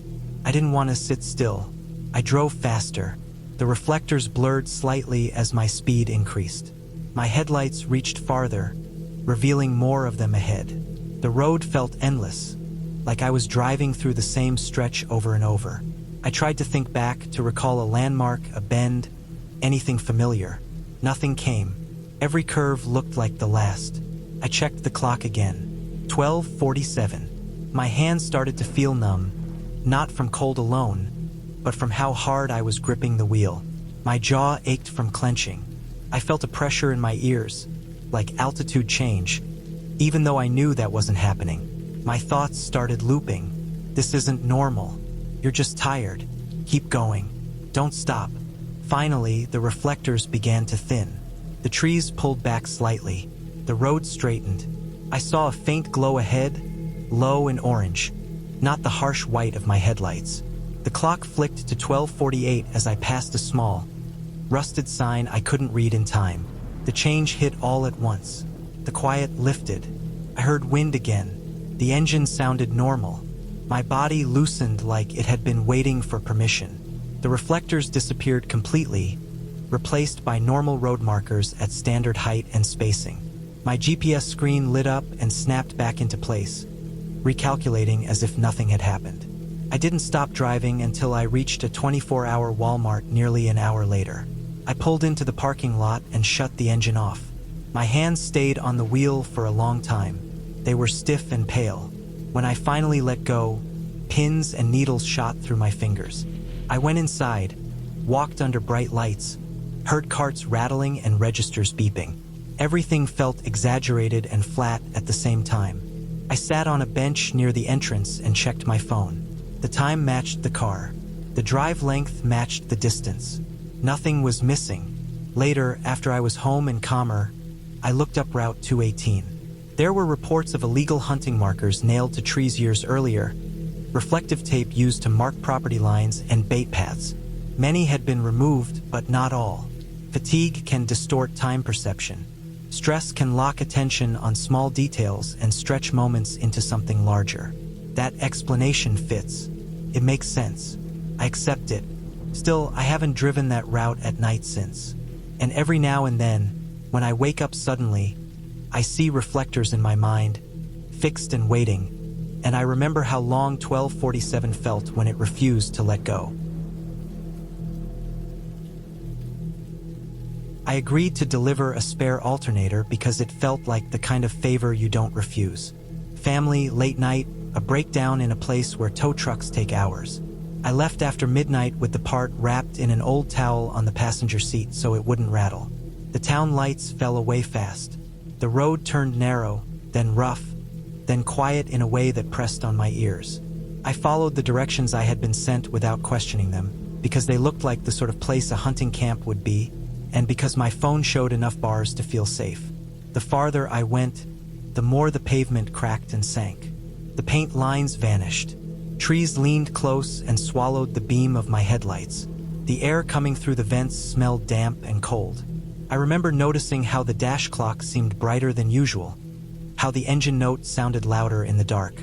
I didn't want to sit still. I drove faster. The reflectors blurred slightly as my speed increased. My headlights reached farther, revealing more of them ahead. The road felt endless, like I was driving through the same stretch over and over. I tried to think back, to recall a landmark, a bend, anything familiar. Nothing came. Every curve looked like the last. I checked the clock again. 12:47. My hands started to feel numb, not from cold alone, but from how hard I was gripping the wheel. My jaw ached from clenching. I felt a pressure in my ears, like altitude change, even though I knew that wasn't happening. My thoughts started looping. This isn't normal. You're just tired. Keep going. Don't stop. Finally, the reflectors began to thin. The trees pulled back slightly. The road straightened. I saw a faint glow ahead, low and orange, not the harsh white of my headlights. The clock flicked to 12:48 as I passed a small, rusted sign I couldn't read in time. The change hit all at once. The quiet lifted. I heard wind again. The engine sounded normal. My body loosened like it had been waiting for permission. The reflectors disappeared completely, replaced by normal road markers at standard height and spacing. My GPS screen lit up and snapped back into place, recalculating as if nothing had happened. I didn't stop driving until I reached a 24-hour Walmart nearly an hour later. I pulled into the parking lot and shut the engine off. My hands stayed on the wheel for a long time. They were stiff and pale. When I finally let go, pins and needles shot through my fingers. I went inside, walked under bright lights, heard carts rattling and registers beeping. Everything felt exaggerated and flat at the same time. I sat on a bench near the entrance and checked my phone. The time matched the car. The drive length matched the distance. Nothing was missing. Later, after I was home and calmer, I looked up Route 218. There were reports of illegal hunting markers nailed to trees years earlier, reflective tape used to mark property lines and bait paths. Many had been removed, but not all. Fatigue can distort time perception. Stress can lock attention on small details and stretch moments into something larger. That explanation fits. It makes sense. I accept it. Still, I haven't driven that route at night since. And every now and then, when I wake up suddenly, I see reflectors in my mind, fixed and waiting, and I remember how long 1247 felt when it refused to let go. I agreed to deliver a spare alternator because it felt like the kind of favor you don't refuse. Family, late night, a breakdown in a place where tow trucks take hours. I left after midnight with the part wrapped in an old towel on the passenger seat so it wouldn't rattle. The town lights fell away fast. The road turned narrow, then rough, then quiet in a way that pressed on my ears. I followed the directions I had been sent without questioning them, because they looked like the sort of place a hunting camp would be, and because my phone showed enough bars to feel safe. The farther I went, the more the pavement cracked and sank. The paint lines vanished. Trees leaned close and swallowed the beam of my headlights. The air coming through the vents smelled damp and cold. I remember noticing how the dash clock seemed brighter than usual, how the engine note sounded louder in the dark.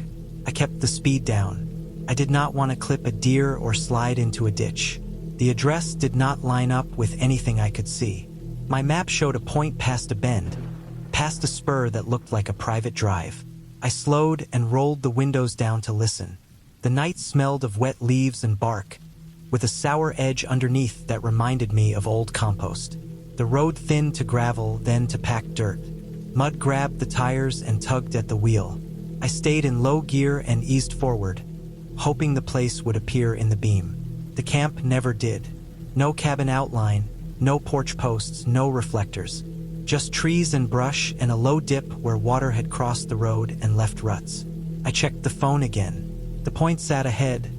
I kept the speed down. I did not want to clip a deer or slide into a ditch. The address did not line up with anything I could see. My map showed a point past a bend, past a spur that looked like a private drive. I slowed and rolled the windows down to listen. The night smelled of wet leaves and bark, with a sour edge underneath that reminded me of old compost. The road thinned to gravel, then to packed dirt. Mud grabbed the tires and tugged at the wheel. I stayed in low gear and eased forward, hoping the place would appear in the beam. The camp never did. No cabin outline, no porch posts, no reflectors. Just trees and brush and a low dip where water had crossed the road and left ruts. I checked the phone again. The point sat ahead,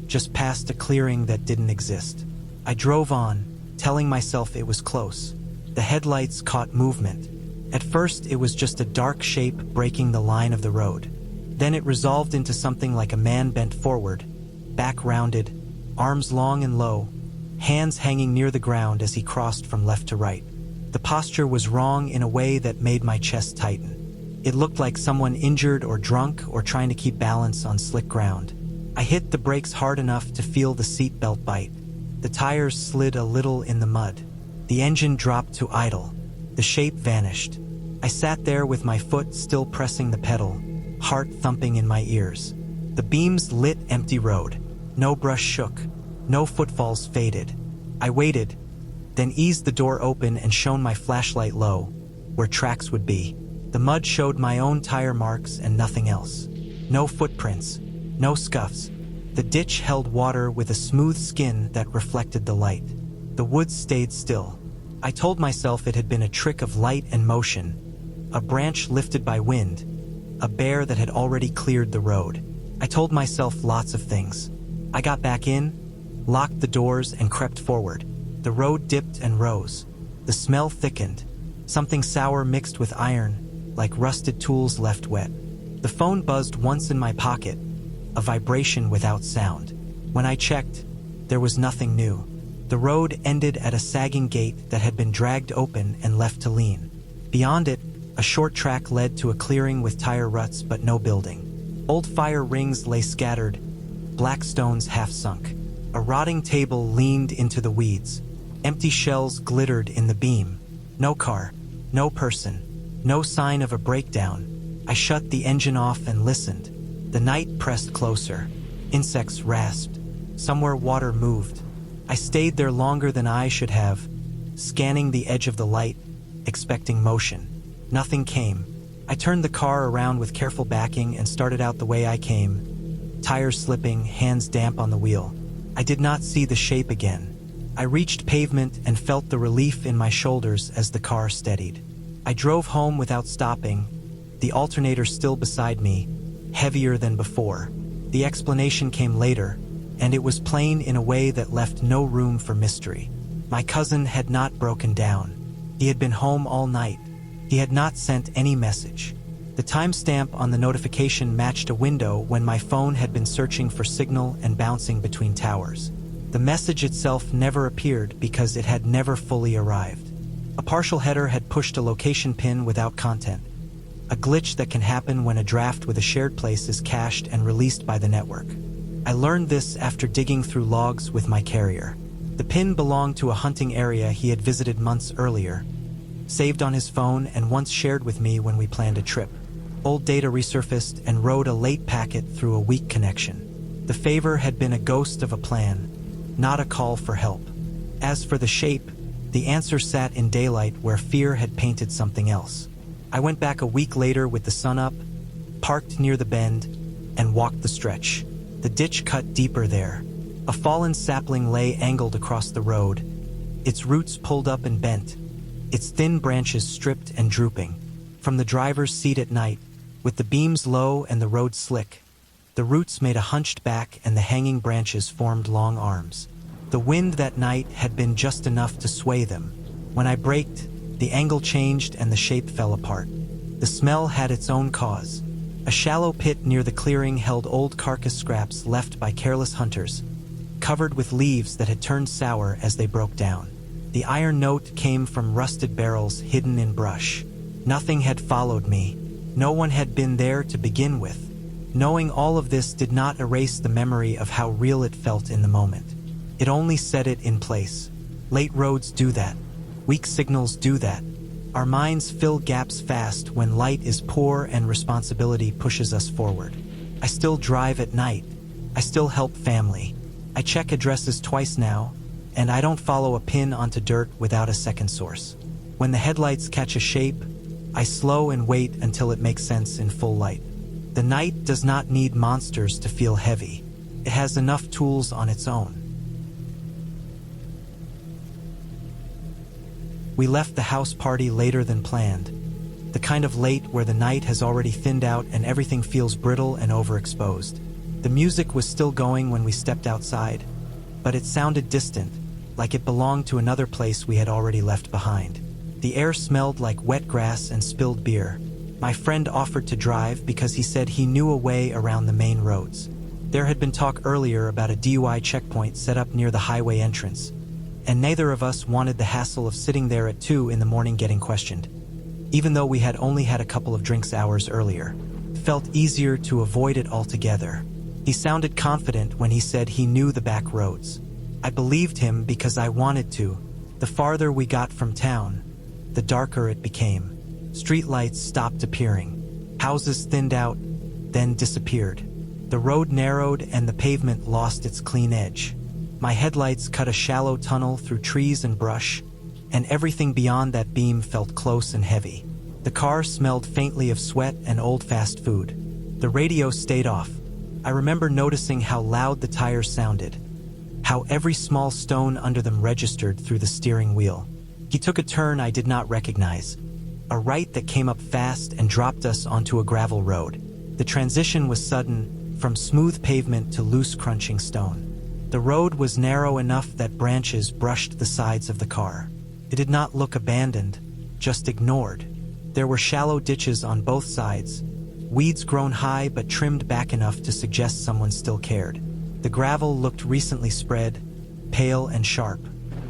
just past a clearing that didn't exist. I drove on, telling myself it was close. The headlights caught movement. At first, it was just a dark shape breaking the line of the road. Then it resolved into something like a man bent forward, back rounded, arms long and low, hands hanging near the ground as he crossed from left to right. The posture was wrong in a way that made my chest tighten. It looked like someone injured or drunk or trying to keep balance on slick ground. I hit the brakes hard enough to feel the seat belt bite. The tires slid a little in the mud. The engine dropped to idle. The shape vanished. I sat there with my foot still pressing the pedal, heart thumping in my ears. The beams lit empty road. No brush shook. No footfalls faded. I waited, then eased the door open and shone my flashlight low, where tracks would be. The mud showed my own tire marks and nothing else. No footprints, no scuffs. The ditch held water with a smooth skin that reflected the light. The woods stayed still. I told myself it had been a trick of light and motion, a branch lifted by wind, a bear that had already cleared the road. I told myself lots of things. I got back in, locked the doors, and crept forward. The road dipped and rose. The smell thickened, something sour mixed with iron, like rusted tools left wet. The phone buzzed once in my pocket, a vibration without sound. When I checked, there was nothing new. The road ended at a sagging gate that had been dragged open and left to lean. Beyond it, a short track led to a clearing with tire ruts but no building. Old fire rings lay scattered, black stones half sunk. A rotting table leaned into the weeds. Empty shells glittered in the beam. No car, no person, no sign of a breakdown. I shut the engine off and listened. The night pressed closer. Insects rasped. Somewhere water moved. I stayed there longer than I should have, scanning the edge of the light, expecting motion. Nothing came. I turned the car around with careful backing and started out the way I came, tires slipping, hands damp on the wheel. I did not see the shape again. I reached pavement and felt the relief in my shoulders as the car steadied. I drove home without stopping, the alternator still beside me, heavier than before. The explanation came later, and it was plain in a way that left no room for mystery. My cousin had not broken down. He had been home all night. He had not sent any message. The timestamp on the notification matched a window when my phone had been searching for signal and bouncing between towers. The message itself never appeared because it had never fully arrived. A partial header had pushed a location pin without content, a glitch that can happen when a draft with a shared place is cached and released by the network. I learned this after digging through logs with my carrier. The pin belonged to a hunting area he had visited months earlier, saved on his phone and once shared with me when we planned a trip. Old data resurfaced and rode a late packet through a weak connection. The favor had been a ghost of a plan, not a call for help. As for the shape, the answer sat in daylight where fear had painted something else. I went back a week later with the sun up, parked near the bend, and walked the stretch. The ditch cut deeper there. A fallen sapling lay angled across the road, its roots pulled up and bent, its thin branches stripped and drooping. From the driver's seat at night, with the beams low and the road slick, the roots made a hunched back and the hanging branches formed long arms. The wind that night had been just enough to sway them. When I braked, the angle changed and the shape fell apart. The smell had its own cause. A shallow pit near the clearing held old carcass scraps left by careless hunters, covered with leaves that had turned sour as they broke down. The iron note came from rusted barrels hidden in brush. Nothing had followed me. No one had been there to begin with. Knowing all of this did not erase the memory of how real it felt in the moment. It only set it in place. Late roads do that. Weak signals do that. Our minds fill gaps fast when light is poor and responsibility pushes us forward. I still drive at night. I still help family. I check addresses twice now, and I don't follow a pin onto dirt without a second source. When the headlights catch a shape, I slow and wait until it makes sense in full light. The night does not need monsters to feel heavy. It has enough tools on its own. We left the house party later than planned. The kind of late where the night has already thinned out and everything feels brittle and overexposed. The music was still going when we stepped outside, but it sounded distant, like it belonged to another place we had already left behind. The air smelled like wet grass and spilled beer. My friend offered to drive because he said he knew a way around the main roads. There had been talk earlier about a DUI checkpoint set up near the highway entrance, and neither of us wanted the hassle of sitting there at 2 in the morning getting questioned. Even though we had only had a couple of drinks hours earlier, it felt easier to avoid it altogether. He sounded confident when he said he knew the back roads. I believed him because I wanted to. The farther we got from town, the darker it became. Streetlights stopped appearing. Houses thinned out, then disappeared. The road narrowed and the pavement lost its clean edge. My headlights cut a shallow tunnel through trees and brush, and everything beyond that beam felt close and heavy. The car smelled faintly of sweat and old fast food. The radio stayed off. I remember noticing how loud the tires sounded, how every small stone under them registered through the steering wheel. He took a turn I did not recognize, a right that came up fast and dropped us onto a gravel road. The transition was sudden, from smooth pavement to loose crunching stone. The road was narrow enough that branches brushed the sides of the car. It did not look abandoned, just ignored. There were shallow ditches on both sides, weeds grown high but trimmed back enough to suggest someone still cared. The gravel looked recently spread, pale and sharp.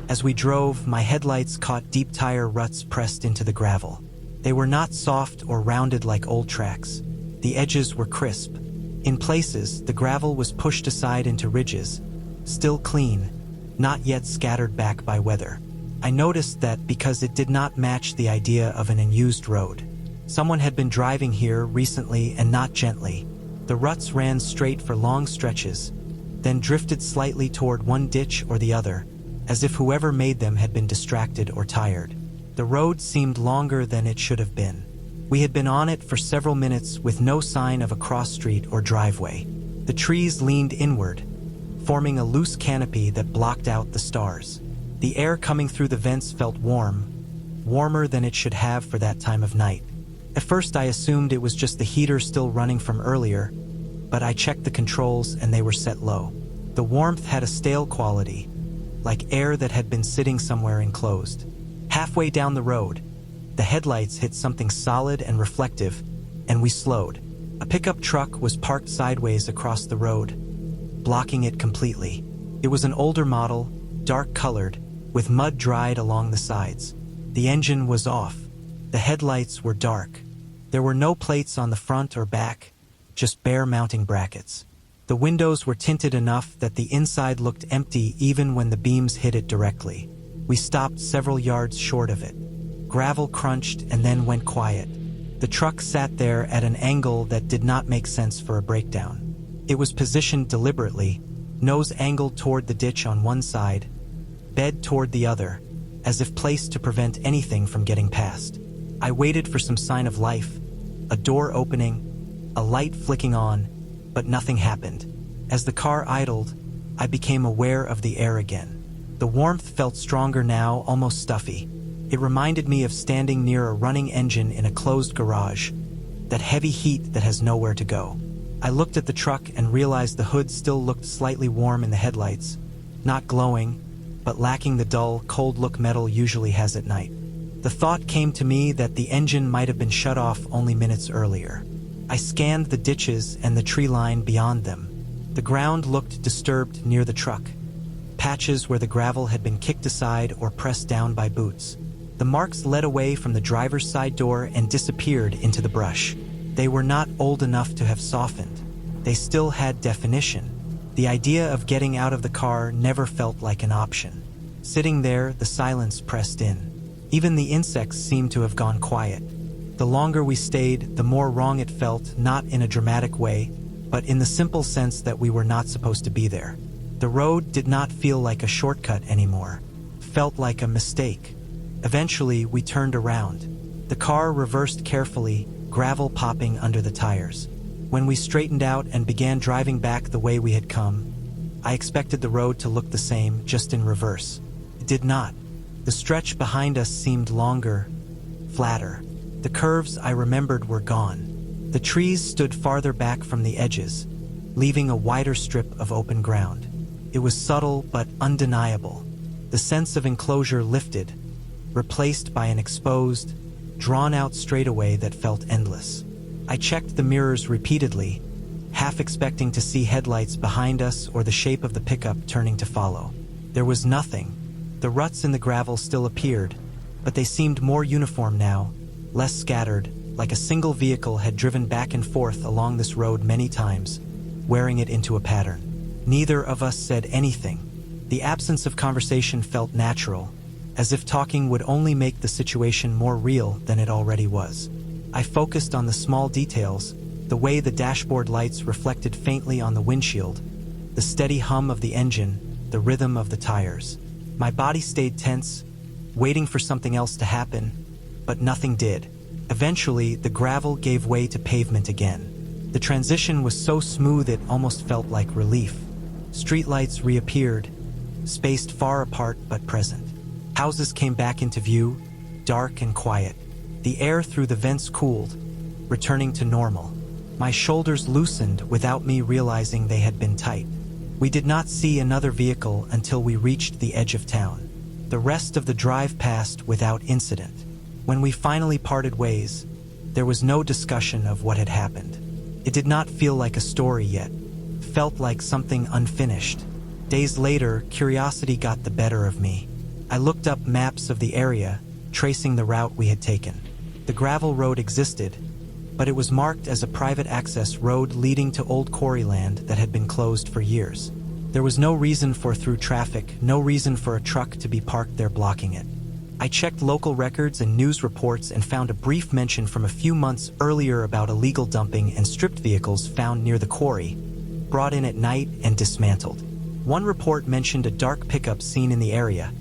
As we drove, my headlights caught deep tire ruts pressed into the gravel. They were not soft or rounded like old tracks. The edges were crisp. In places, the gravel was pushed aside into ridges, still clean, not yet scattered back by weather. I noticed that because it did not match the idea of an unused road. Someone had been driving here recently and not gently. The ruts ran straight for long stretches, then drifted slightly toward one ditch or the other, as if whoever made them had been distracted or tired. The road seemed longer than it should have been. We had been on it for several minutes with no sign of a cross street or driveway. The trees leaned inward, forming a loose canopy that blocked out the stars. The air coming through the vents felt warm, warmer than it should have for that time of night. At first I assumed it was just the heater still running from earlier, but I checked the controls and they were set low. The warmth had a stale quality, like air that had been sitting somewhere enclosed. Halfway down the road, the headlights hit something solid and reflective, and we slowed. A pickup truck was parked sideways across the road, blocking it completely. It was an older model, dark-colored, with mud dried along the sides. The engine was off. The headlights were dark. There were no plates on the front or back, just bare mounting brackets. The windows were tinted enough that the inside looked empty even when the beams hit it directly. We stopped several yards short of it. Gravel crunched and then went quiet. The truck sat there at an angle that did not make sense for a breakdown. It was positioned deliberately, nose angled toward the ditch on one side, bed toward the other, as if placed to prevent anything from getting past. I waited for some sign of life, a door opening, a light flicking on, but nothing happened. As the car idled, I became aware of the air again. The warmth felt stronger now, almost stuffy. It reminded me of standing near a running engine in a closed garage, that heavy heat that has nowhere to go. I looked at the truck and realized the hood still looked slightly warm in the headlights, not glowing, but lacking the dull, cold look metal usually has at night. The thought came to me that the engine might have been shut off only minutes earlier. I scanned the ditches and the tree line beyond them. The ground looked disturbed near the truck, patches where the gravel had been kicked aside or pressed down by boots. The marks led away from the driver's side door and disappeared into the brush. They were not old enough to have softened. They still had definition. The idea of getting out of the car never felt like an option. Sitting there, the silence pressed in. Even the insects seemed to have gone quiet. The longer we stayed, the more wrong it felt, not in a dramatic way, but in the simple sense that we were not supposed to be there. The road did not feel like a shortcut anymore. It felt like a mistake. Eventually, we turned around. The car reversed carefully, gravel popping under the tires. When we straightened out and began driving back the way we had come, I expected the road to look the same, just in reverse. It did not. The stretch behind us seemed longer, flatter. The curves I remembered were gone. The trees stood farther back from the edges, leaving a wider strip of open ground. It was subtle but undeniable. The sense of enclosure lifted, replaced by an exposed, drawn-out straightaway that felt endless. I checked the mirrors repeatedly, half expecting to see headlights behind us or the shape of the pickup turning to follow. There was nothing. The ruts in the gravel still appeared, but they seemed more uniform now, less scattered, like a single vehicle had driven back and forth along this road many times, wearing it into a pattern. Neither of us said anything. The absence of conversation felt natural, as if talking would only make the situation more real than it already was. I focused on the small details, the way the dashboard lights reflected faintly on the windshield, the steady hum of the engine, the rhythm of the tires. My body stayed tense, waiting for something else to happen, but nothing did. Eventually, the gravel gave way to pavement again. The transition was so smooth it almost felt like relief. Streetlights reappeared, spaced far apart but present. Houses came back into view, dark and quiet. The air through the vents cooled, returning to normal. My shoulders loosened without me realizing they had been tight. We did not see another vehicle until we reached the edge of town. The rest of the drive passed without incident. When we finally parted ways, there was no discussion of what had happened. It did not feel like a story yet. It felt like something unfinished. Days later, curiosity got the better of me. I looked up maps of the area, tracing the route we had taken. The gravel road existed, but it was marked as a private access road leading to old quarry land that had been closed for years. There was no reason for through traffic, no reason for a truck to be parked there blocking it. I checked local records and news reports and found a brief mention from a few months earlier about illegal dumping and stripped vehicles found near the quarry, brought in at night and dismantled. One report mentioned a dark pickup seen in the area.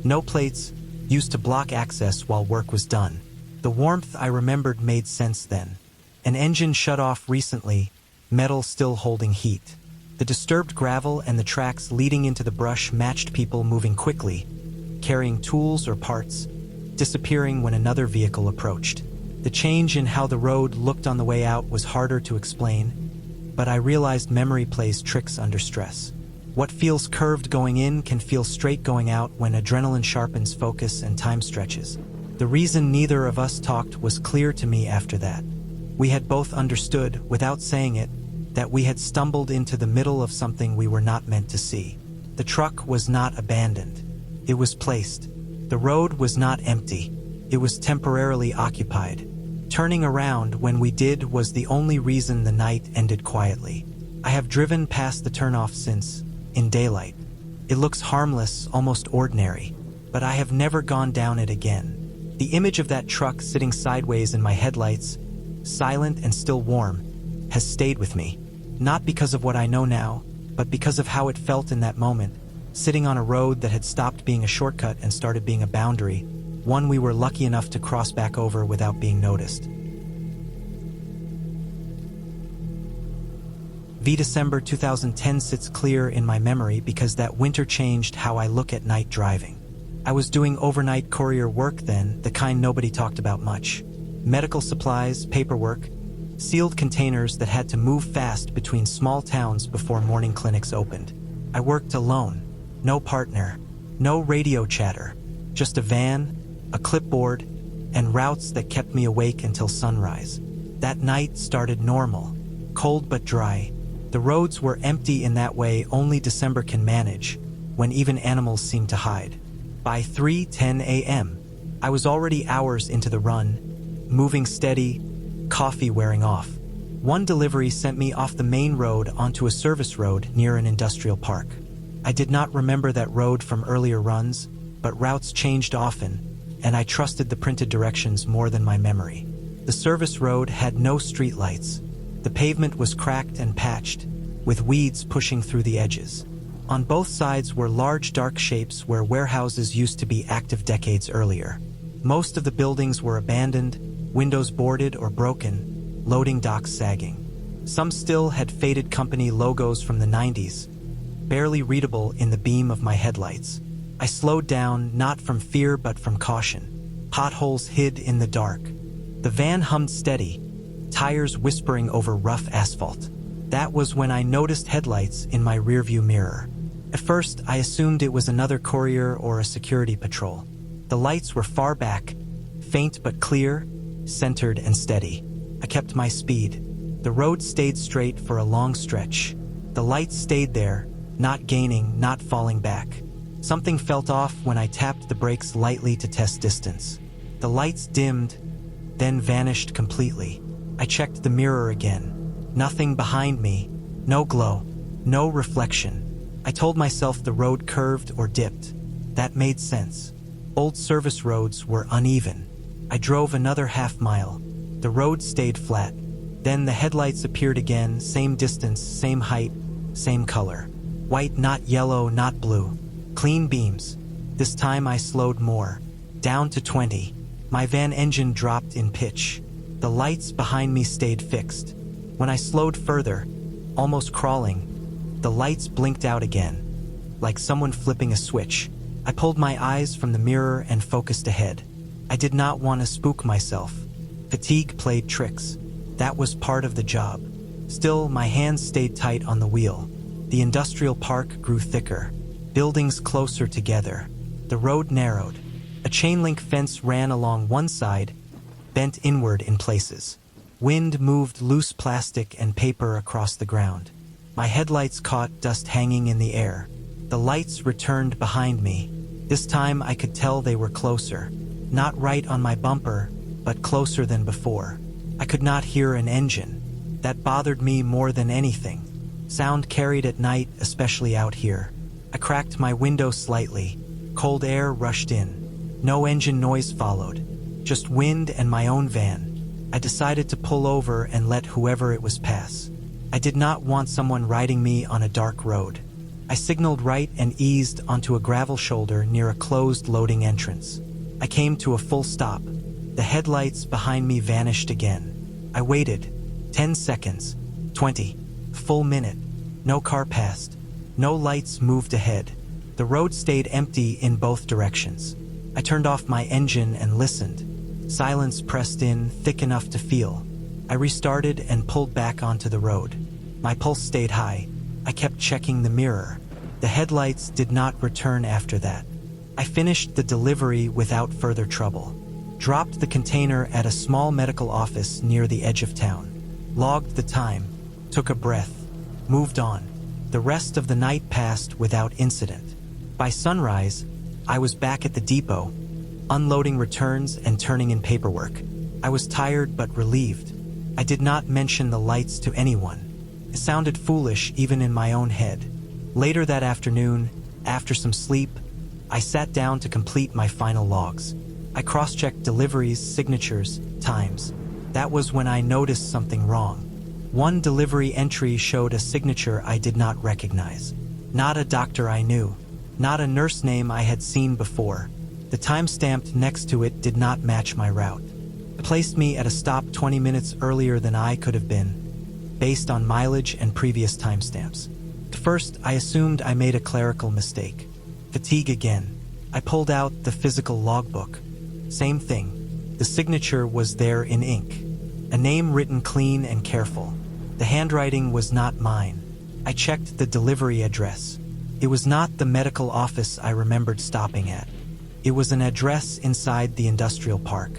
No plates, used to block access while work was done. The warmth I remembered made sense then. An engine shut off recently, metal still holding heat. The disturbed gravel and the tracks leading into the brush matched people moving quickly, carrying tools or parts, disappearing when another vehicle approached. The change in how the road looked on the way out was harder to explain, but I realized memory plays tricks under stress. What feels curved going in can feel straight going out when adrenaline sharpens focus and time stretches. The reason neither of us talked was clear to me after that. We had both understood, without saying it, that we had stumbled into the middle of something we were not meant to see. The truck was not abandoned. It was placed. The road was not empty. It was temporarily occupied. Turning around when we did was the only reason the night ended quietly. I have driven past the turnoff since, in daylight. It looks harmless, almost ordinary, but I have never gone down it again. The image of that truck sitting sideways in my headlights, silent and still warm, has stayed with me. Not because of what I know now, but because of how it felt in that moment, sitting on a road that had stopped being a shortcut and started being a boundary, one we were lucky enough to cross back over without being noticed. December 2010 sits clear in my memory because that winter changed how I look at night driving. I was doing overnight courier work then, the kind nobody talked about much. Medical supplies, paperwork, sealed containers that had to move fast between small towns before morning clinics opened. I worked alone, no partner, no radio chatter, just a van, a clipboard, and routes that kept me awake until sunrise. That night started normal, cold but dry. The roads were empty in that way only December can manage, when even animals seem to hide. By 3:10 a.m., I was already hours into the run, moving steady, coffee wearing off. One delivery sent me off the main road onto a service road near an industrial park. I did not remember that road from earlier runs, but routes changed often, and I trusted the printed directions more than my memory. The service road had no streetlights. The pavement was cracked and patched, with weeds pushing through the edges. On both sides were large dark shapes where warehouses used to be active decades earlier. Most of the buildings were abandoned, windows boarded or broken, loading docks sagging. Some still had faded company logos from the 90s, barely readable in the beam of my headlights. I slowed down, not from fear but from caution. Potholes hid in the dark. The van hummed steady, tires whispering over rough asphalt. That was when I noticed headlights in my rearview mirror. At first, I assumed it was another courier or a security patrol. The lights were far back, faint but clear, centered and steady. I kept my speed. The road stayed straight for a long stretch. The lights stayed there, not gaining, not falling back. Something felt off when I tapped the brakes lightly to test distance. The lights dimmed, then vanished completely. I checked the mirror again. Nothing behind me, no glow, no reflection. I told myself the road curved or dipped. That made sense. Old service roads were uneven. I drove another half mile. The road stayed flat. Then the headlights appeared again, same distance, same height, same color. White, not yellow, not blue. Clean beams. This time I slowed more. Down to 20. My van engine dropped in pitch. The lights behind me stayed fixed. When I slowed further, almost crawling, the lights blinked out again, like someone flipping a switch. I pulled my eyes from the mirror and focused ahead. I did not want to spook myself. Fatigue played tricks. That was part of the job. Still, my hands stayed tight on the wheel. The industrial park grew thicker. Buildings closer together. The road narrowed. A chain-link fence ran along one side, bent inward in places. Wind moved loose plastic and paper across the ground. My headlights caught dust hanging in the air. The lights returned behind me. This time I could tell they were closer. Not right on my bumper, but closer than before. I could not hear an engine. That bothered me more than anything. Sound carried at night, especially out here. I cracked my window slightly. Cold air rushed in. No engine noise followed. Just wind and my own van. I decided to pull over and let whoever it was pass. I did not want someone riding me on a dark road. I signaled right and eased onto a gravel shoulder near a closed loading entrance. I came to a full stop. The headlights behind me vanished again. I waited. 10 seconds. 20. Full minute. No car passed. No lights moved ahead. The road stayed empty in both directions. I turned off my engine and listened. Silence pressed in, thick enough to feel. I restarted and pulled back onto the road. My pulse stayed high. I kept checking the mirror. The headlights did not return after that. I finished the delivery without further trouble. Dropped the container at a small medical office near the edge of town. Logged the time. Took a breath. Moved on. The rest of the night passed without incident. By sunrise, I was back at the depot, unloading returns and turning in paperwork. I was tired but relieved. I did not mention the lights to anyone. It sounded foolish even in my own head. Later that afternoon, after some sleep, I sat down to complete my final logs. I cross-checked deliveries, signatures, times. That was when I noticed something wrong. One delivery entry showed a signature I did not recognize. Not a doctor I knew. Not a nurse name I had seen before. The time stamped next to it did not match my route. It placed me at a stop 20 minutes earlier than I could have been, based on mileage and previous timestamps. At first, I assumed I made a clerical mistake. Fatigue again. I pulled out the physical logbook. Same thing. The signature was there in ink. A name written clean and careful. The handwriting was not mine. I checked the delivery address. It was not the medical office I remembered stopping at. It was an address inside the industrial park.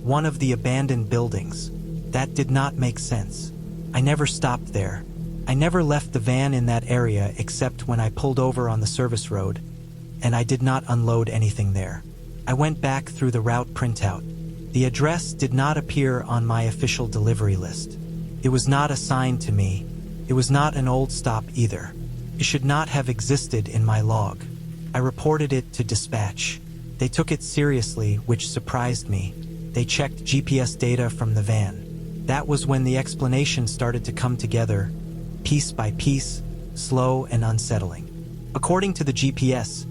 One of the abandoned buildings. That did not make sense. I never stopped there. I never left the van in that area except when I pulled over on the service road, and I did not unload anything there. I went back through the route printout. The address did not appear on my official delivery list. It was not assigned to me. It was not an old stop either. It should not have existed in my log. I reported it to dispatch. They took it seriously, which surprised me. They checked GPS data from the van. That was when the explanation started to come together, piece by piece, slow and unsettling. According to the GPS,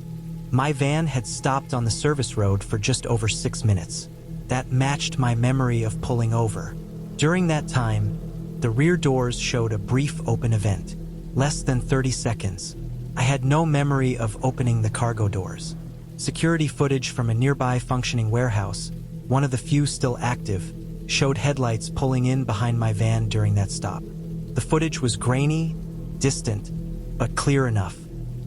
my van had stopped on the service road for just over 6 minutes. That matched my memory of pulling over. During that time, the rear doors showed a brief open event. Less than 30 seconds. I had no memory of opening the cargo doors. Security footage from a nearby functioning warehouse, one of the few still active, showed headlights pulling in behind my van during that stop. The footage was grainy, distant, but clear enough.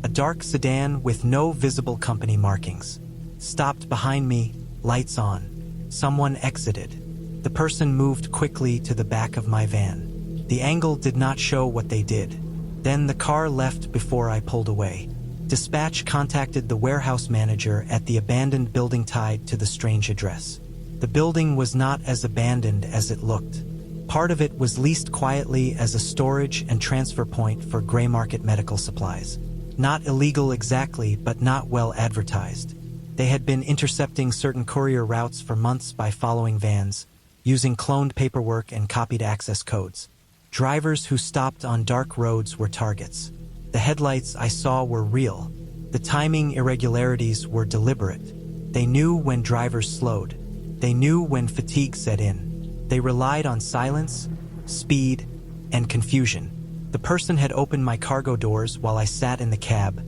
A dark sedan with no visible company markings. Stopped behind me, lights on. Someone exited. The person moved quickly to the back of my van. The angle did not show what they did. Then the car left before I pulled away. Dispatch contacted the warehouse manager at the abandoned building tied to the strange address. The building was not as abandoned as it looked. Part of it was leased quietly as a storage and transfer point for gray market medical supplies. Not illegal exactly, but not well advertised. They had been intercepting certain courier routes for months by following vans, using cloned paperwork and copied access codes. Drivers who stopped on dark roads were targets. The headlights I saw were real. The timing irregularities were deliberate. They knew when drivers slowed. They knew when fatigue set in. They relied on silence, speed, and confusion. The person had opened my cargo doors while I sat in the cab,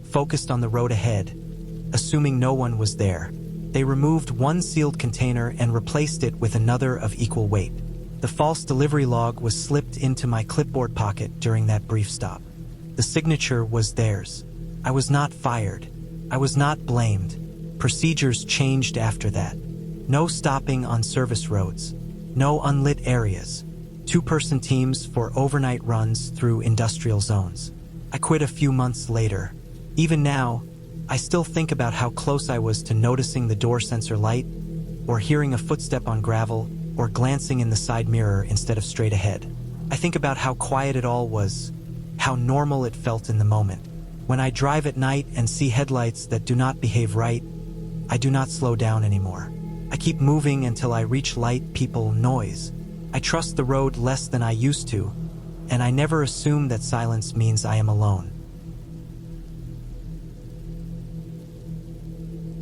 focused on the road ahead, assuming no one was there. They removed one sealed container and replaced it with another of equal weight. The false delivery log was slipped into my clipboard pocket during that brief stop. The signature was theirs. I was not fired. I was not blamed. Procedures changed after that. No stopping on service roads. No unlit areas. 2-person teams for overnight runs through industrial zones. I quit a few months later. Even now, I still think about how close I was to noticing the door sensor light, or hearing a footstep on gravel, or glancing in the side mirror instead of straight ahead. I think about how quiet it all was, how normal it felt in the moment. When I drive at night and see headlights that do not behave right, I do not slow down anymore. I keep moving until I reach light, people, noise. I trust the road less than I used to, and I never assume that silence means I am alone.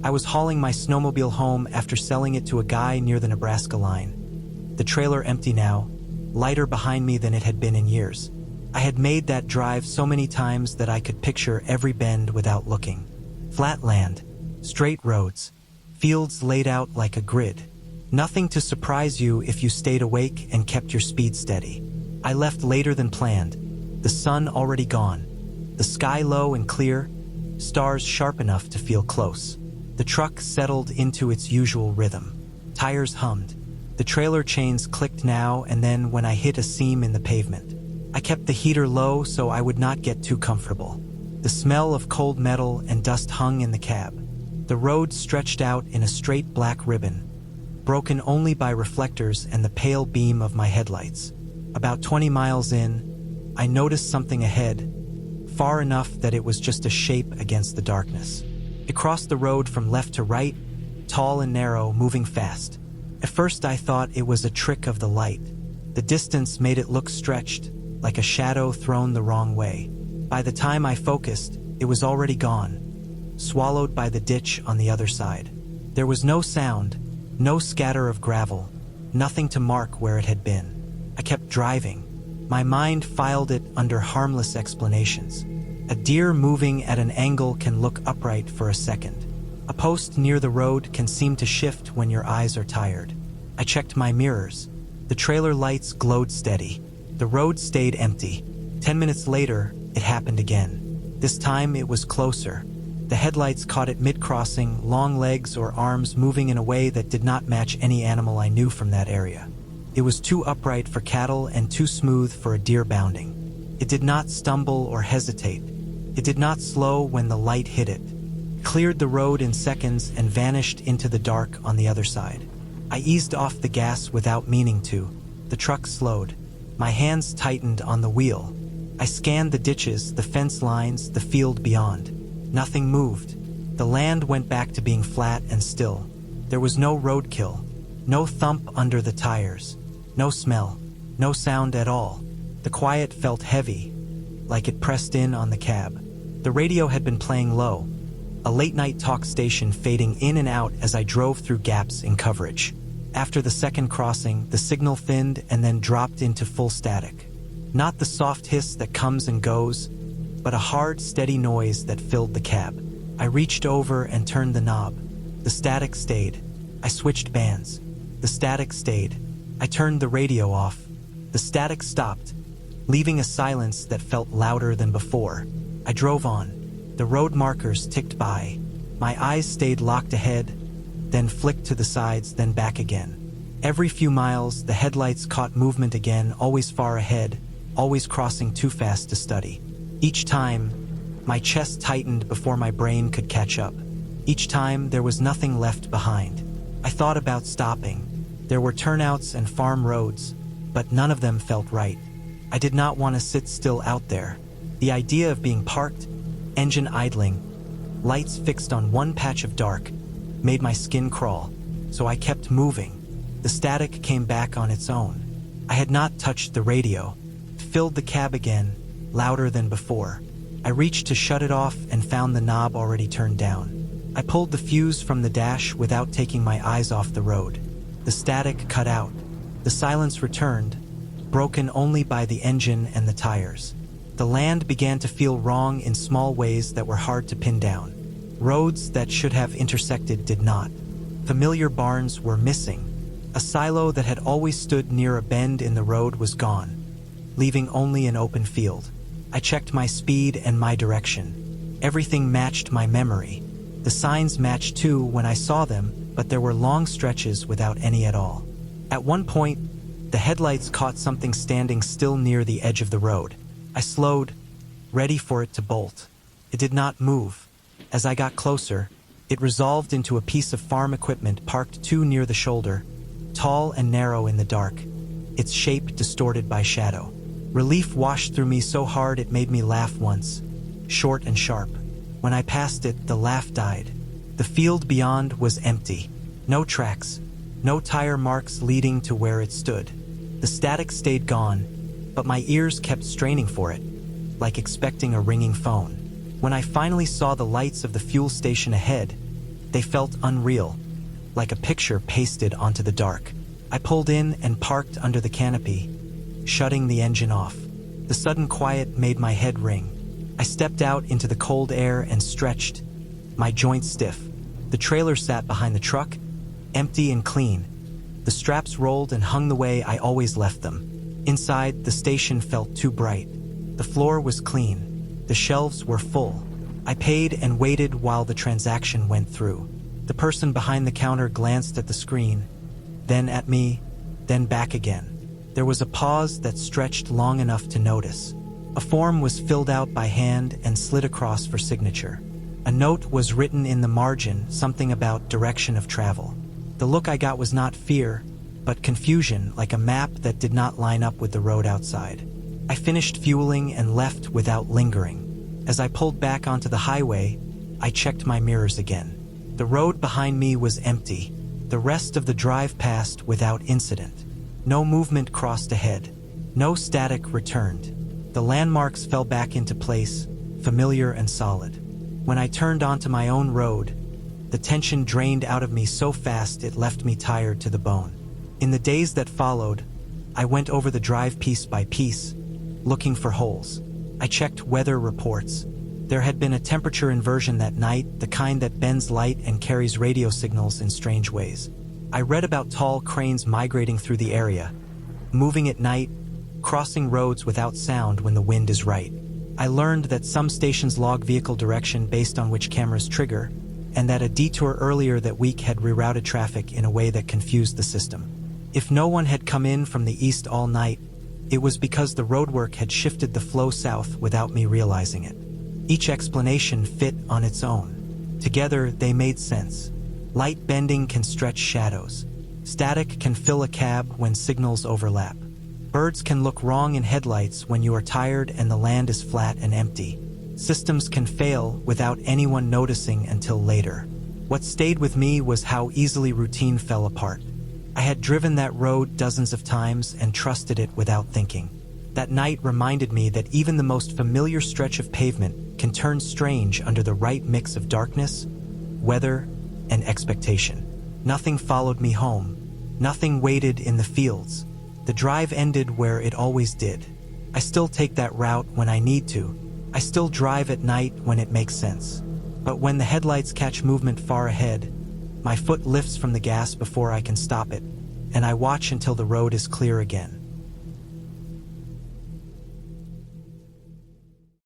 I was hauling my snowmobile home after selling it to a guy near the Nebraska line. The trailer empty now, lighter behind me than it had been in years. I had made that drive so many times that I could picture every bend without looking. Flat land, straight roads, fields laid out like a grid. Nothing to surprise you if you stayed awake and kept your speed steady. I left later than planned, the sun already gone, the sky low and clear, stars sharp enough to feel close. The truck settled into its usual rhythm. Tires hummed. The trailer chains clicked now and then when I hit a seam in the pavement. I kept the heater low so I would not get too comfortable. The smell of cold metal and dust hung in the cab. The road stretched out in a straight black ribbon, broken only by reflectors and the pale beam of my headlights. About 20 miles in, I noticed something ahead, far enough that it was just a shape against the darkness. It crossed the road from left to right, tall and narrow, moving fast. At first I thought it was a trick of the light. The distance made it look stretched, like a shadow thrown the wrong way. By the time I focused, it was already gone, swallowed by the ditch on the other side. There was no sound, no scatter of gravel, nothing to mark where it had been. I kept driving. My mind filed it under harmless explanations. A deer moving at an angle can look upright for a second. A post near the road can seem to shift when your eyes are tired. I checked my mirrors. The trailer lights glowed steady. The road stayed empty. 10 minutes later, it happened again. This time it was closer. The headlights caught it mid-crossing, long legs or arms moving in a way that did not match any animal I knew from that area. It was too upright for cattle and too smooth for a deer bounding. It did not stumble or hesitate. It did not slow when the light hit it. Cleared the road in seconds and vanished into the dark on the other side. I eased off the gas without meaning to. The truck slowed. My hands tightened on the wheel. I scanned the ditches, the fence lines, the field beyond. Nothing moved. The land went back to being flat and still. There was no roadkill, no thump under the tires, no smell, no sound at all. The quiet felt heavy, like it pressed in on the cab. The radio had been playing low, a late-night talk station fading in and out as I drove through gaps in coverage. After the second crossing, the signal thinned and then dropped into full static. Not the soft hiss that comes and goes, but a hard, steady noise that filled the cab. I reached over and turned the knob. The static stayed. I switched bands. The static stayed. I turned the radio off. The static stopped, leaving a silence that felt louder than before. I drove on. The road markers ticked by. My eyes stayed locked ahead, then flicked to the sides, then back again. Every few miles, the headlights caught movement again, always far ahead, always crossing too fast to study. Each time, my chest tightened before my brain could catch up. Each time, there was nothing left behind. I thought about stopping. There were turnouts and farm roads, but none of them felt right. I did not want to sit still out there. The idea of being parked, engine idling, lights fixed on one patch of dark, made my skin crawl, so I kept moving. The static came back on its own. I had not touched the radio. It filled the cab again, louder than before. I reached to shut it off and found the knob already turned down. I pulled the fuse from the dash without taking my eyes off the road. The static cut out. The silence returned, broken only by the engine and the tires. The land began to feel wrong in small ways that were hard to pin down. Roads that should have intersected did not. Familiar barns were missing. A silo that had always stood near a bend in the road was gone, leaving only an open field. I checked my speed and my direction. Everything matched my memory. The signs matched too when I saw them, but there were long stretches without any at all. At one point, the headlights caught something standing still near the edge of the road. I slowed, ready for it to bolt. It did not move. As I got closer, it resolved into a piece of farm equipment parked too near the shoulder, tall and narrow in the dark, its shape distorted by shadow. Relief washed through me so hard it made me laugh once, short and sharp. When I passed it, the laugh died. The field beyond was empty. No tracks, no tire marks leading to where it stood. The static stayed gone, but my ears kept straining for it, like expecting a ringing phone. When I finally saw the lights of the fuel station ahead, They felt unreal, like a picture pasted onto the dark. I pulled in and parked under the canopy, shutting the engine off. The sudden quiet made my head ring. I stepped out into the cold air and stretched, my joints stiff. The trailer sat behind the truck, empty and clean. The straps rolled and hung the way I always left them. Inside, the station felt too bright. The floor was clean. The shelves were full. I paid and waited while the transaction went through. The person behind the counter glanced at the screen, then at me, then back again. There was a pause that stretched long enough to notice. A form was filled out by hand and slid across for signature. A note was written in the margin, something about direction of travel. The look I got was not fear, but confusion, like a map that did not line up with the road outside. I finished fueling and left without lingering. As I pulled back onto the highway, I checked my mirrors again. The road behind me was empty. The rest of the drive passed without incident. No movement crossed ahead. No static returned. The landmarks fell back into place, familiar and solid. When I turned onto my own road, the tension drained out of me so fast it left me tired to the bone. In the days that followed, I went over the drive piece by piece, looking for holes. I checked weather reports. There had been a temperature inversion that night, the kind that bends light and carries radio signals in strange ways. I read about tall cranes migrating through the area, moving at night, crossing roads without sound when the wind is right. I learned that some stations log vehicle direction based on which cameras trigger, and that a detour earlier that week had rerouted traffic in a way that confused the system. If no one had come in from the east all night, it was because the roadwork had shifted the flow south without me realizing it. Each explanation fit on its own. Together, they made sense. Light bending can stretch shadows. Static can fill a cab when signals overlap. Birds can look wrong in headlights when you are tired and the land is flat and empty. Systems can fail without anyone noticing until later. What stayed with me was how easily routine fell apart. I had driven that road dozens of times and trusted it without thinking. That night reminded me that even the most familiar stretch of pavement can turn strange under the right mix of darkness, weather, and expectation. Nothing followed me home. Nothing waited in the fields. The drive ended where it always did. I still take that route when I need to. I still drive at night when it makes sense. But when the headlights catch movement far ahead, my foot lifts from the gas before I can stop it, and I watch until the road is clear again.